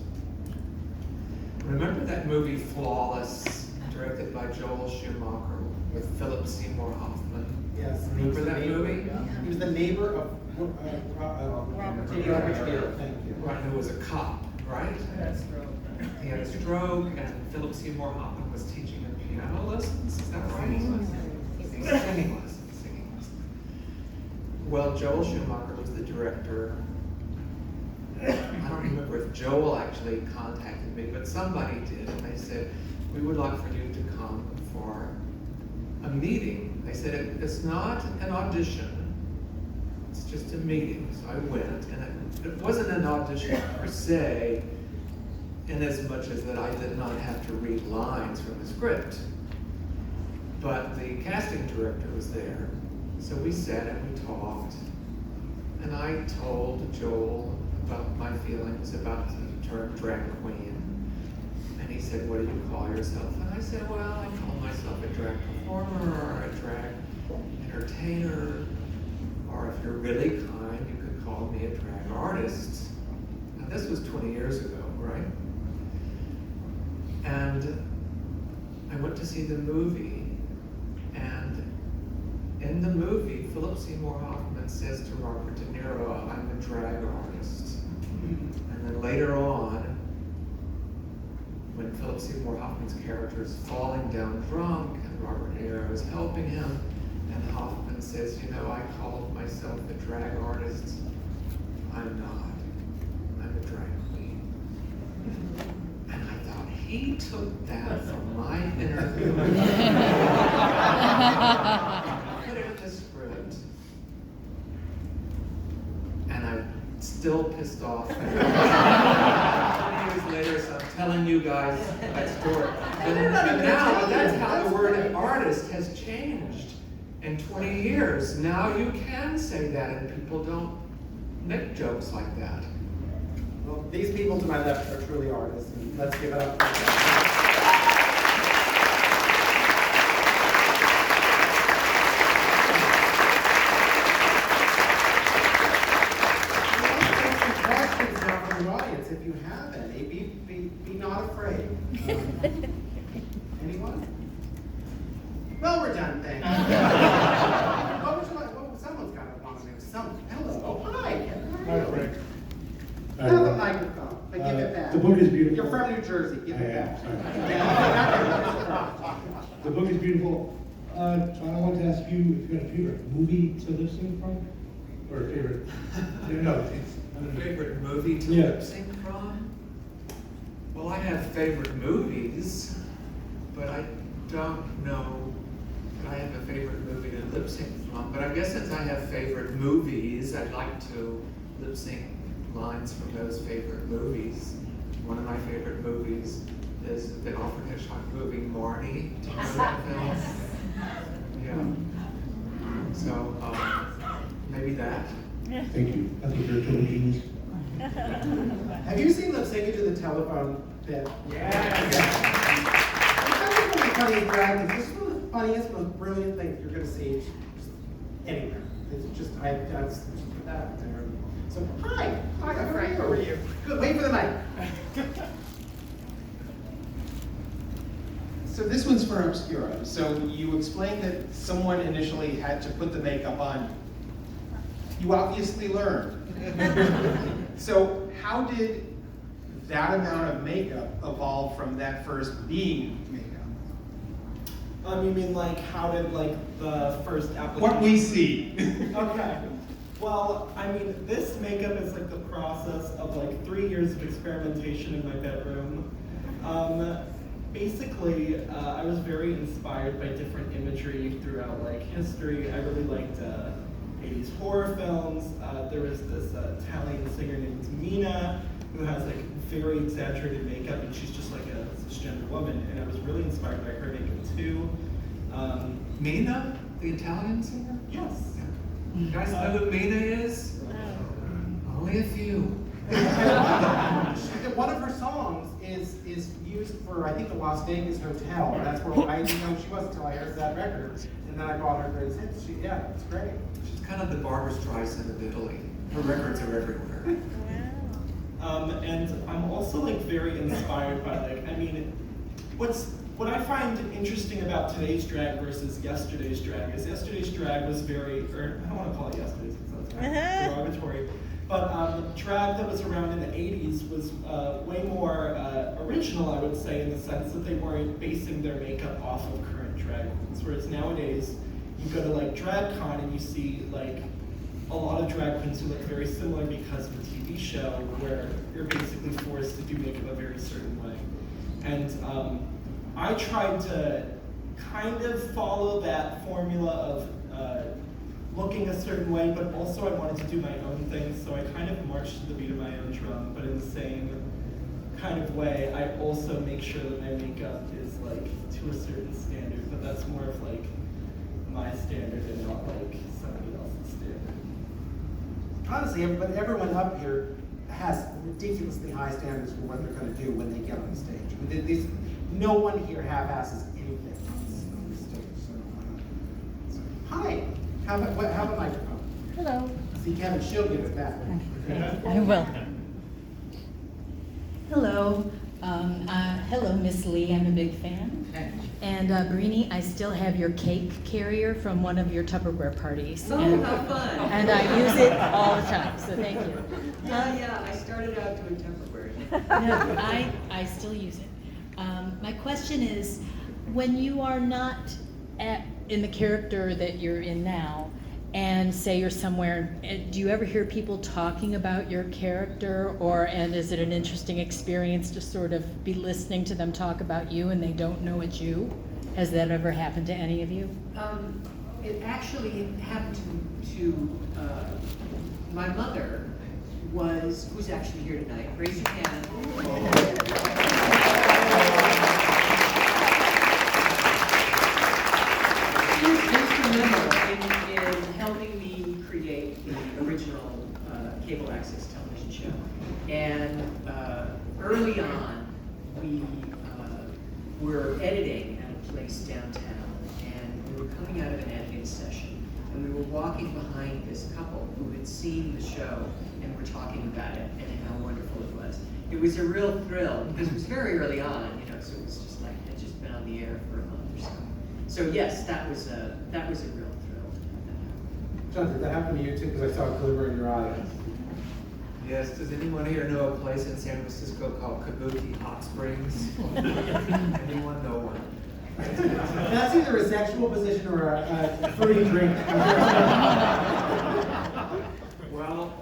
Remember that movie Flawless, directed by Joel Schumacher with Philip Seymour Hoffman? Yes. Remember that movie? He was the neighbor of Robert De Niro. Thank you. Right, who was a cop, right? He had a stroke, and Philip Seymour Hoffman was teaching him piano lessons. Is that right? Singing lessons. Well, Joel Schumacher was the director, I don't remember if Joel actually contacted me, but somebody did, and they said, we would like for you to come for a meeting. They said, it's not an audition, it's just a meeting. So I went, and it wasn't an audition per se, in as much as that I did not have to read lines from the script. But the casting director was there, so we sat and we talked, and I told Joel about my feelings about the term drag queen. And he said, what do you call yourself? And I said, well, I call myself a drag performer or a drag entertainer, or if you're really kind, you could call me a drag artist. Now this was 20 years ago, right? And I went to see the movie, and in the movie, Philip Seymour Hoffman says to Robert De Niro, I'm a drag artist. And then later on, when Philip Seymour Hoffman's character is falling down drunk and Robert De Niro is helping him, and Hoffman says, you know, I called myself a drag artist. I'm not. I'm a drag queen. And I thought, he took that from my interview. Put it in the script. And I'm still pissed off. 20 years later, so I'm telling you guys that story. And now, that's how the word artist has changed in 20 years. Now you can say that, and people don't make jokes like that. Well, these people to my left are truly artists, and let's give it up for them. If you have any, be not afraid. Anyone? Well, we're done, thank you. What would you like? Someone's got to want to make some. Hello. Hi. Hi, Frank. Have a microphone, but give it back. The book is beautiful. You're from New Jersey. Give it back. The book is beautiful. John, I wanted to ask you if you had a favorite movie to lip sync from, or a favorite. No, it's. Favorite movie to Yeah. lip sync from? Well, I have favorite movies, but I don't know that I have a favorite movie to lip sync from. But I guess since I have favorite movies, I'd like to lip sync lines from those favorite movies. One of my favorite movies is the Alfred Hitchcock movie Marnie. Do you know that film? Yeah. So maybe that. Thank you. I think you're a total genius. Have you seen Lypsinka to the telephone bit? Yeah. It's one of the funniest drag. It's just one of the funniest, most brilliant things you're going to see just anywhere. It's just, that's that there. So, hi. Hi, Frank. How are you? Good. Wait for the mic. So this one's for Obscura. So you explained that someone initially had to put the makeup on. You obviously learned. So how did that amount of makeup evolve from that first being makeup? You mean like how did like the first application? What we see. Okay. Well, I mean, this makeup is like the process of like 3 years of experimentation in my bedroom. Basically, I was very inspired by different imagery throughout like history. I really liked 80s horror films. There was this Italian singer named Mina who has like very exaggerated makeup, and she's just like a cisgender woman, and I was really inspired by her makeup too. Mina, the Italian singer? Yes. You guys know who Mina is? Only a few. One of her songs is used for, I think, the Las Vegas Hotel. That's where I didn't know she was until I heard that record. And then I bought her greatest hits. Yeah, it's great. She's kind of the Barbra Streisand of Italy. Her records are everywhere. And I'm also like very inspired by like, I mean, what I find interesting about today's drag versus yesterday's drag is yesterday's drag was very, or I don't want to call it yesterday's because that's kind of derogatory, but drag that was around in the 80s was way more original, I would say, in the sense that they weren't basing their makeup off of current drag queens, whereas nowadays you go to like DragCon and you see like a lot of drag queens who look very similar because of the TV show, where you're basically forced to do makeup a very certain way. And I tried to kind of follow that formula of looking a certain way, but also I wanted to do my own thing, so I kind of marched to the beat of my own drum, but in the same kind of way, I also make sure that my makeup is like to a certain standard, but that's more of like my standard and not like somebody else's standard. Honestly, but everyone up here has ridiculously high standards for what they're going to do when they get on stage. No one here half-asses anything on the stage. So, hi. How about microphone? Hello. See, Kevin, she'll give it back. I will. Hello. Hello, Miss Lee. I'm a big fan. And Brini, I still have your cake carrier from one of your Tupperware parties. Oh, and, how fun. And I use it all the time, so thank you. Yeah, I started out doing Tupperware. No, I still use it. My question is, when you are not in the character that you're in now, and say you're somewhere, do you ever hear people talking about your character, and is it an interesting experience to sort of be listening to them talk about you and they don't know it's you? Has that ever happened to any of you? It actually happened to my mother, who's actually here tonight. Raise your hand. She was instrumental in helping me create the original cable access television show. And early on, we were editing at a place downtown, and we were coming out of an editing session, and we were walking behind this couple who had seen the show and were talking about it and how wonderful it was. It was a real thrill because it was very early on, so it was just like it had just been on the air for a month or so. So yes, that was a real thrill. John, did that happen to you too? Because I saw a glimmer in your eye. Yes, does anyone here know a place in San Francisco called Kabuki Hot Springs? Anyone know one? That's either a sexual position or a fruity drink. Well,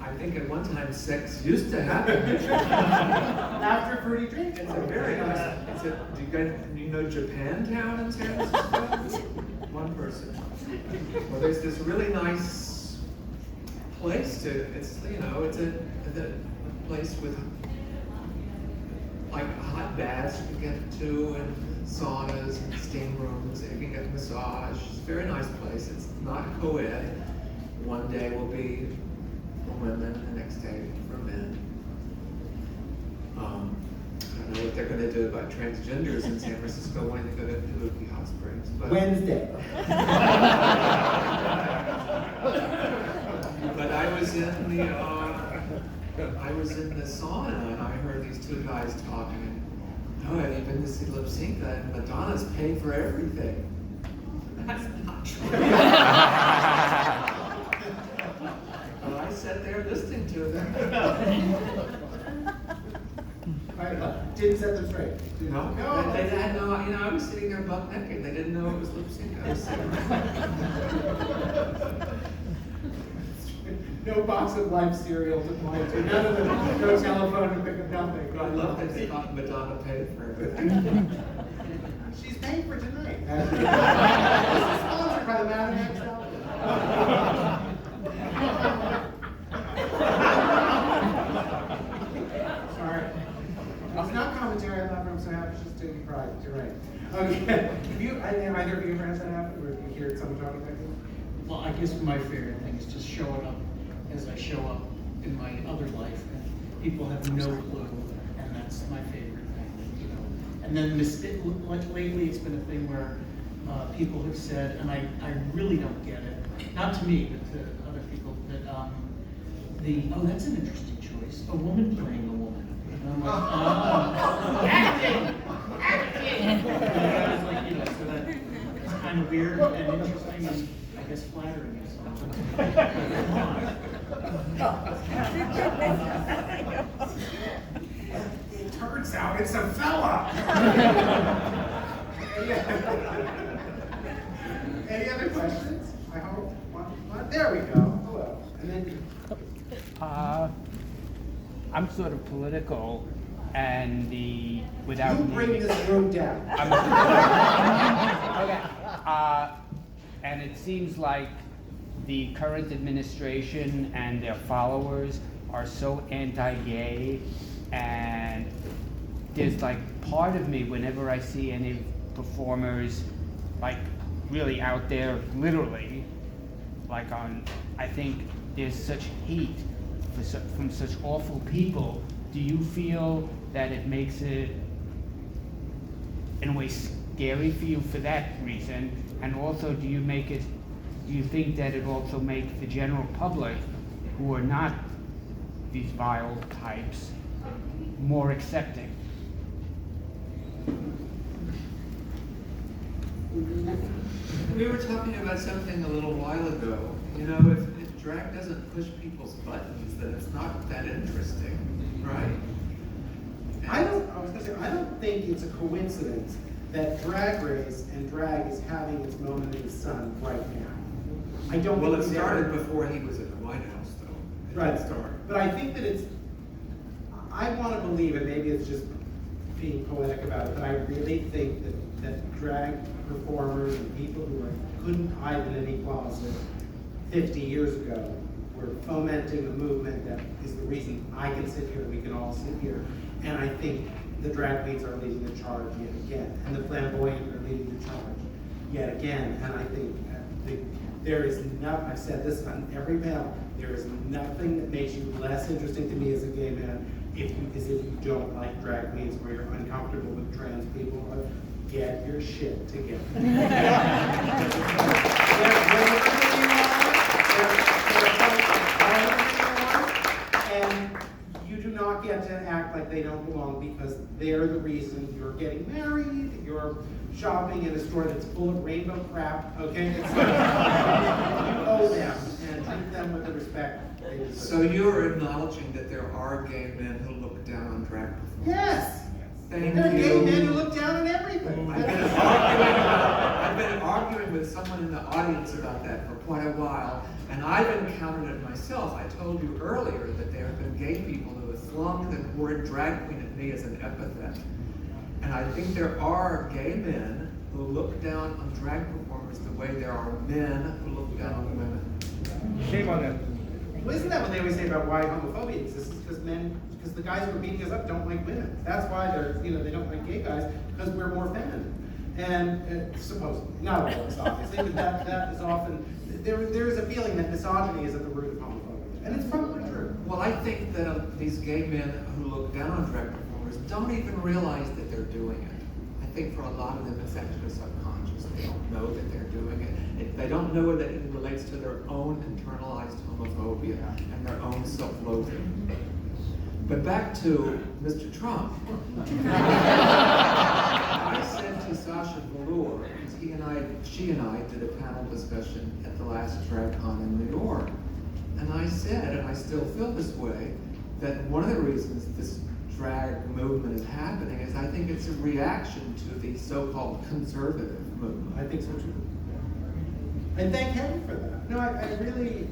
I think at one time sex used to happen. After fruity drink? It's a very nice. Do you know Japantown in San Francisco? One person. Well, there's this really nice place it's a place with like hot baths you can get to, and saunas and steam rooms, and you can get a massage. It's a very nice place. It's not co-ed. One day will be for women, the next day for men. I don't know what they're going to do about transgenders in San Francisco when they go to Kabuki Hot Springs. But Wednesday. But I was in the sauna and I heard these two guys talking. Oh, have you been to see Lypsinka? And Madonna's paid for everything. That's not true. Well, I sat there listening to them. Didn't set them straight. No, they had no. I was sitting there buck naked. They didn't know it was Lypsinka. I was sitting No box of life cereal to point to. None of them. No telephone to pick up nothing. I love that they thought Madonna paid for everything. She's paying for tonight. This is sponsored by the Madam Maxwell. Sorry. It's not commentary. I'm so happy. It's just taking pride. You're right. Okay. Have either of you ever had that happen, or have you heard someone talking like this? Well, I guess my favorite thing is just showing up as I show up in my other life, and people have no clue, and that's my favorite thing, And then lately it's been a thing where people have said, and I really don't get it, not to me, but to other people, that that's an interesting choice, a woman playing a woman. And I'm like, acting! It's like, so that's kind of weird and interesting and I guess flattering or something. It turns out it's a fella. Any other questions? I hope. There we go. I'm sort of political, and without You bring naming- this room down. Okay. And it seems like the current administration and their followers are so anti-gay, and there's like part of me whenever I see any performers like really out there, literally, like I think there's such hate from such awful people. Do you feel that it makes it, in a way, scary for you for that reason? And also, do you think that it also makes the general public, who are not these vile types, more accepting? We were talking about something a little while ago. You know, if drag doesn't push people's buttons, then it's not that interesting, right? I don't think it's a coincidence that Drag Race and drag is having its moment in the sun right now. I don't Well, think it we've started ever- before he was at the White House, though. It Right. did start. But I think that I want to believe, and maybe it's just being poetic about it, but I really think that drag performers and people who couldn't hide in any closet 50 years ago were fomenting a movement that is the reason I can sit here, we can all sit here. And I think the drag queens are leading the charge yet again, and the flamboyant are leading the charge yet again. And I think there is nothing, I've said this on every panel, there is nothing that makes you less interesting to me as a gay man if you don't like drag queens or you're uncomfortable with trans people. Get your shit together. And you do not get to act like they don't belong, because they're the reason you're getting married, you're shopping in a store that's full of rainbow crap, okay? It's like, you owe them and treat them with the respect they deserve. So you're acknowledging that there are gay men who look down on drag performers? Yes! Thank There are you. gay men who look down on everything. I've been arguing with someone in the audience about that for quite a while, and I've encountered it myself. I told you earlier that there have been gay people who have flung the word drag queen at me as an epithet. And I think there are gay men who look down on drag performers the way there are men who look down on women. Shame on them. Well, isn't that what they always say about why homophobia exists? Because the guys who are beating us up don't like women. That's why they don't like gay guys, because we're more feminine. And supposedly, not always, obviously, but that is often, there is a feeling that misogyny is at the root of homophobia. And it's probably true. Well, I think that these gay men who look down on drag performers don't even realize that they're doing it. I think for a lot of them it's actually subconscious. They don't know that they're doing it. They don't know that it relates to their own internalized homophobia and their own self-loathing. But back to Mr. Trump. I said to Sasha Velour, because she and I did a panel discussion at the last DragCon in New York, and I said, and I still feel this way, that one of the reasons this drag movement is happening is I think it's a reaction to the so-called conservative movement. I think so too. And thank heaven for that. No, I really,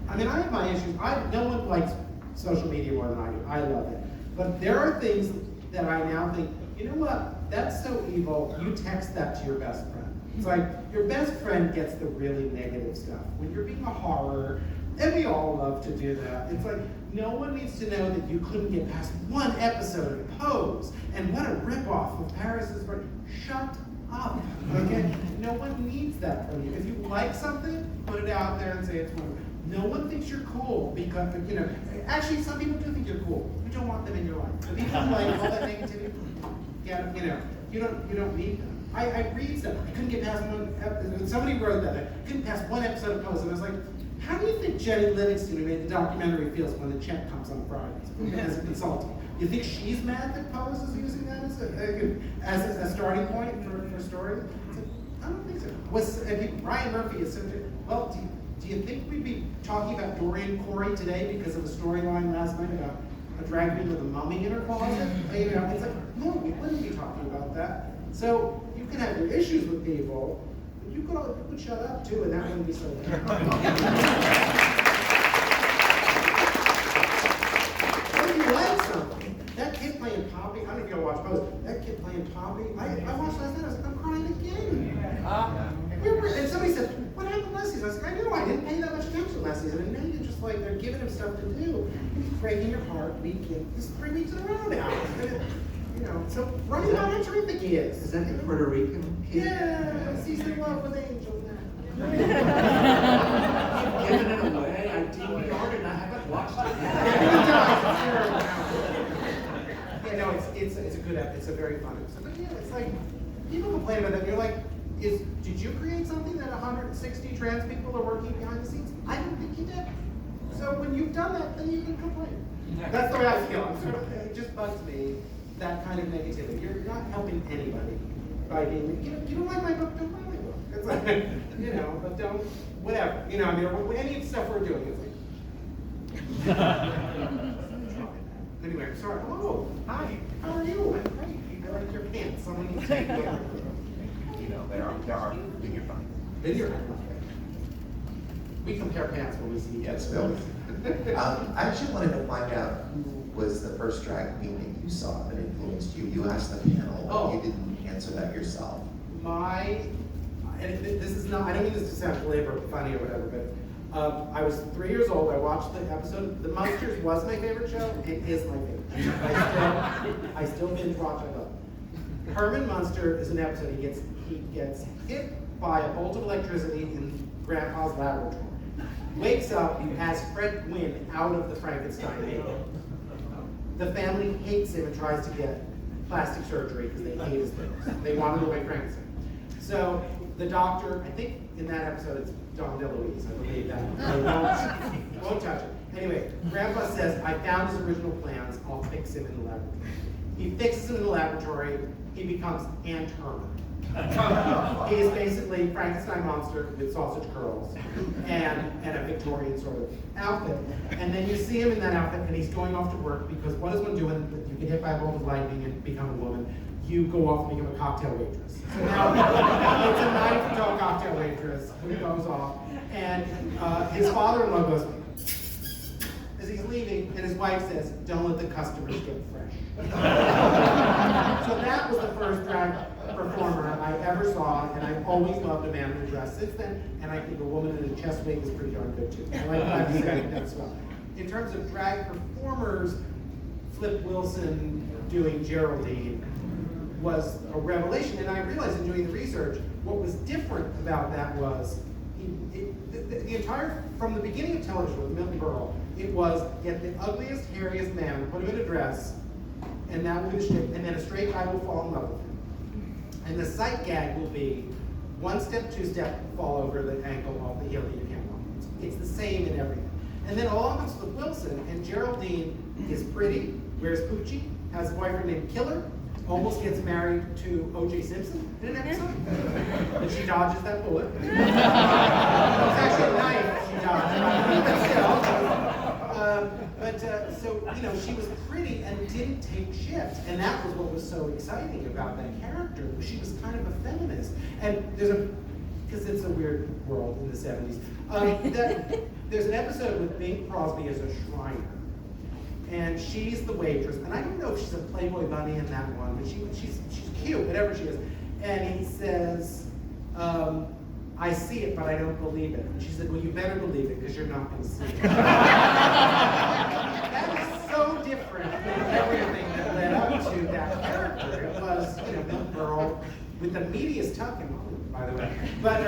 I mean, I have my issues. No one likes social media more than I do. I love it. But there are things that I now think, you know what, that's so evil, you text that to your best friend. It's like, your best friend gets the really negative stuff. When you're being a horror, and we all love to do that, it's like, no one needs to know that you couldn't get past one episode of Pose, and what a ripoff of Paris's Burn. Shut up, okay? No one needs that from you. If you like something, put it out there and say it's wonderful. No one thinks you're cool because, actually some people do think you're cool. You don't want them in your life. The people who like all that negativity, you don't need them. I read stuff. I couldn't get past one episode. Somebody wrote that. I couldn't pass one episode of Pose, and I was like, how do you think Jenny Livingston, who made the documentary, feels when the check comes on Fridays as a consultant? You think she's mad that Pose is using that as a starting point for stories? I don't think so. Ryan Murphy is such a, well, do you think we'd be talking about Dorian Corey today because of a storyline last night about a drag queen with a mummy in her closet? It's like, no, we wouldn't be talking about that. So you can have your issues with people, but you could shut up too, and that wouldn't be so bad. giving him stuff to do. He's breaking your heart this is 3 weeks in a row now. You know, so run him out how terrific he is. Is that the Puerto Rican kid? Yes, he's in love with Angel now. I've given it away. I DVR'd it and I haven't watched it yet. Yeah, no, it's a good episode. It's a very fun episode. But yeah, it's like people complain about that. And you're like, did you create something that 160 trans people are working behind the scenes? I don't think you did. So when you've done that, then you can complain. That's the way I feel. I'm sort of, it just bugs me, that kind of negativity. You're not helping anybody by being, you don't like my book, don't buy my book. It's like, you know, but don't, whatever. You know, I mean, any of the stuff we're doing, it's like. Anyway, I'm sorry. Oh, hi. How are you? I'm great. I like your pants. Someone needs to take care of them. You know, there are bigger fun. Video. We compare pants when we see Yes, each Bill. other. I actually wanted to find out who was the first drag queen that you saw that influenced you. You asked the panel, but you didn't answer that yourself. This is not, I don't mean this to sound glib or funny or whatever, but I was 3 years old. I watched the episode. The Munsters was my favorite show. It is my favorite show. I still binge watch. I love it. Herman Munster is an episode. He gets hit by a bolt of electricity in Grandpa's laboratory. Wakes up and has Fred Gwynn out of the Frankenstein baby. The family hates him and tries to get plastic surgery because they hate his lips. They want him to make Frankenstein. So the doctor, I think in that episode it's John DeLuise, I believe that. They won't touch it. Anyway, Grandpa says, I found his original plans, I'll fix him in the laboratory. He fixes him in the laboratory, he becomes Aunt Herman. He is basically Frankenstein monster with sausage curls and a Victorian sort of outfit. And then you see him in that outfit and he's going off to work because what does one do when you get hit by a bolt of lightning and become a woman? You go off and become a cocktail waitress. So now it's a 9-foot-tall cocktail waitress who goes off, and his father-in-law goes, as he's leaving, and his wife says, don't let the customers get fresh. So that was the first drag performer I ever saw, and I've always loved a man in a dress since then, and I think a woman in a chest wig is pretty darn good too. I like that as well. In terms of drag performers, Flip Wilson doing Geraldine was a revelation, and I realized in doing the research, what was different about that was, the entire, from the beginning of television with Milton Berle, it was get the ugliest, hairiest man, put him in a dress, and that will be the shtick, and then a straight guy will fall in love with him. And the sight gag will be 1 step, 2 step, fall over the ankle off the heel that you can't walk. It's the same in everything. And then along comes Flip Wilson, and Geraldine is pretty, wears Poochie, has a boyfriend named Killer, almost gets married to O.J. Simpson in an episode, and she dodges that bullet. It's actually a knife she dodged, but so, you know, she was pretty and didn't take shit, and that was what was so exciting about that character. She was kind of a feminist, and because it's a weird world in the 70s, there's an episode with Bing Crosby as a Shriner. And she's the waitress, and I don't know if she's a Playboy bunny in that one, but she's cute, whatever she is. And he says, I see it, but I don't believe it. And she said, well, you better believe it, because you're not going to see it. That is so different than everything that led up to that character. It was, you know, Milton Berle with the meatiest tuck in Hollywood, by the way. But,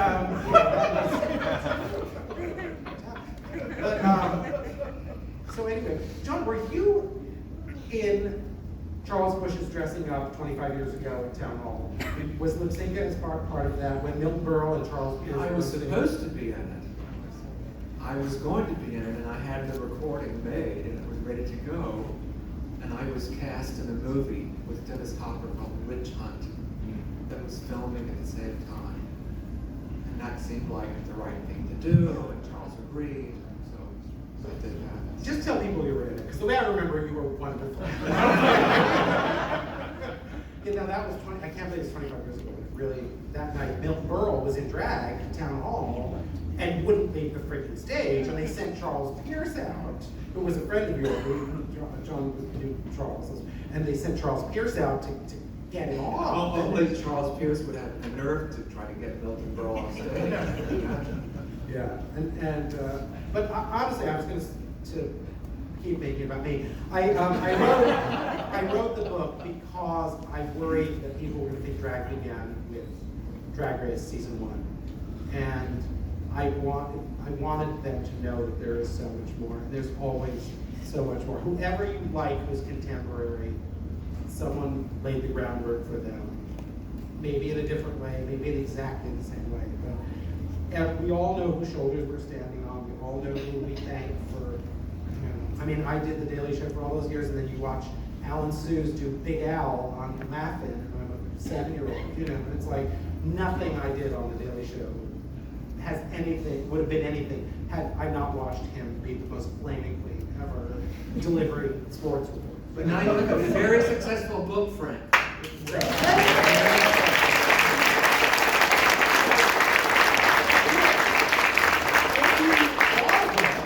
so anyway, John, were you in Charles Bush's dressing up 25 years ago at Town Hall? Was Lypsinka as part of that when Milton Berle and Charles Pierce? I was supposed to be in it. I was going to be in it, and I had the recording made, and it was ready to go. And I was cast in a movie with Dennis Hopper called Witch Hunt that was filming at the same time. And that seemed like the right thing to do, and Charles agreed. So I did that. Just tell people you were in it, because the way I remember you were wonderful. You know, that was I can't believe it's 25 years ago. Really, that night, Milton Berle was in drag at Town Hall and wouldn't leave the freaking stage, and they sent Charles Pierce out, who was a friend of yours. John knew Charles, and they sent Charles Pierce out to get him off. Only Charles Pierce would have the nerve to try to get Milton Berle on stage. Yeah, but honestly, I was going to to keep making it about me. I wrote the book because I worried that people were going to think drag began with Drag Race season 1, and I wanted them to know that there is so much more, and there's always so much more. Whoever you like who's contemporary, someone laid the groundwork for them. Maybe in a different way, maybe in exactly the same way. But we all know whose shoulders we're standing on. We all know who we thank for. I mean, I did The Daily Show for all those years, and then you watch Alan Sues do Big Al on Laugh-In, and I'm a 7-year-old. And it's like nothing I did on The Daily Show would have been anything had I not watched him be the most flaming queen ever delivering sports reports. But now you have a very successful book, Frank.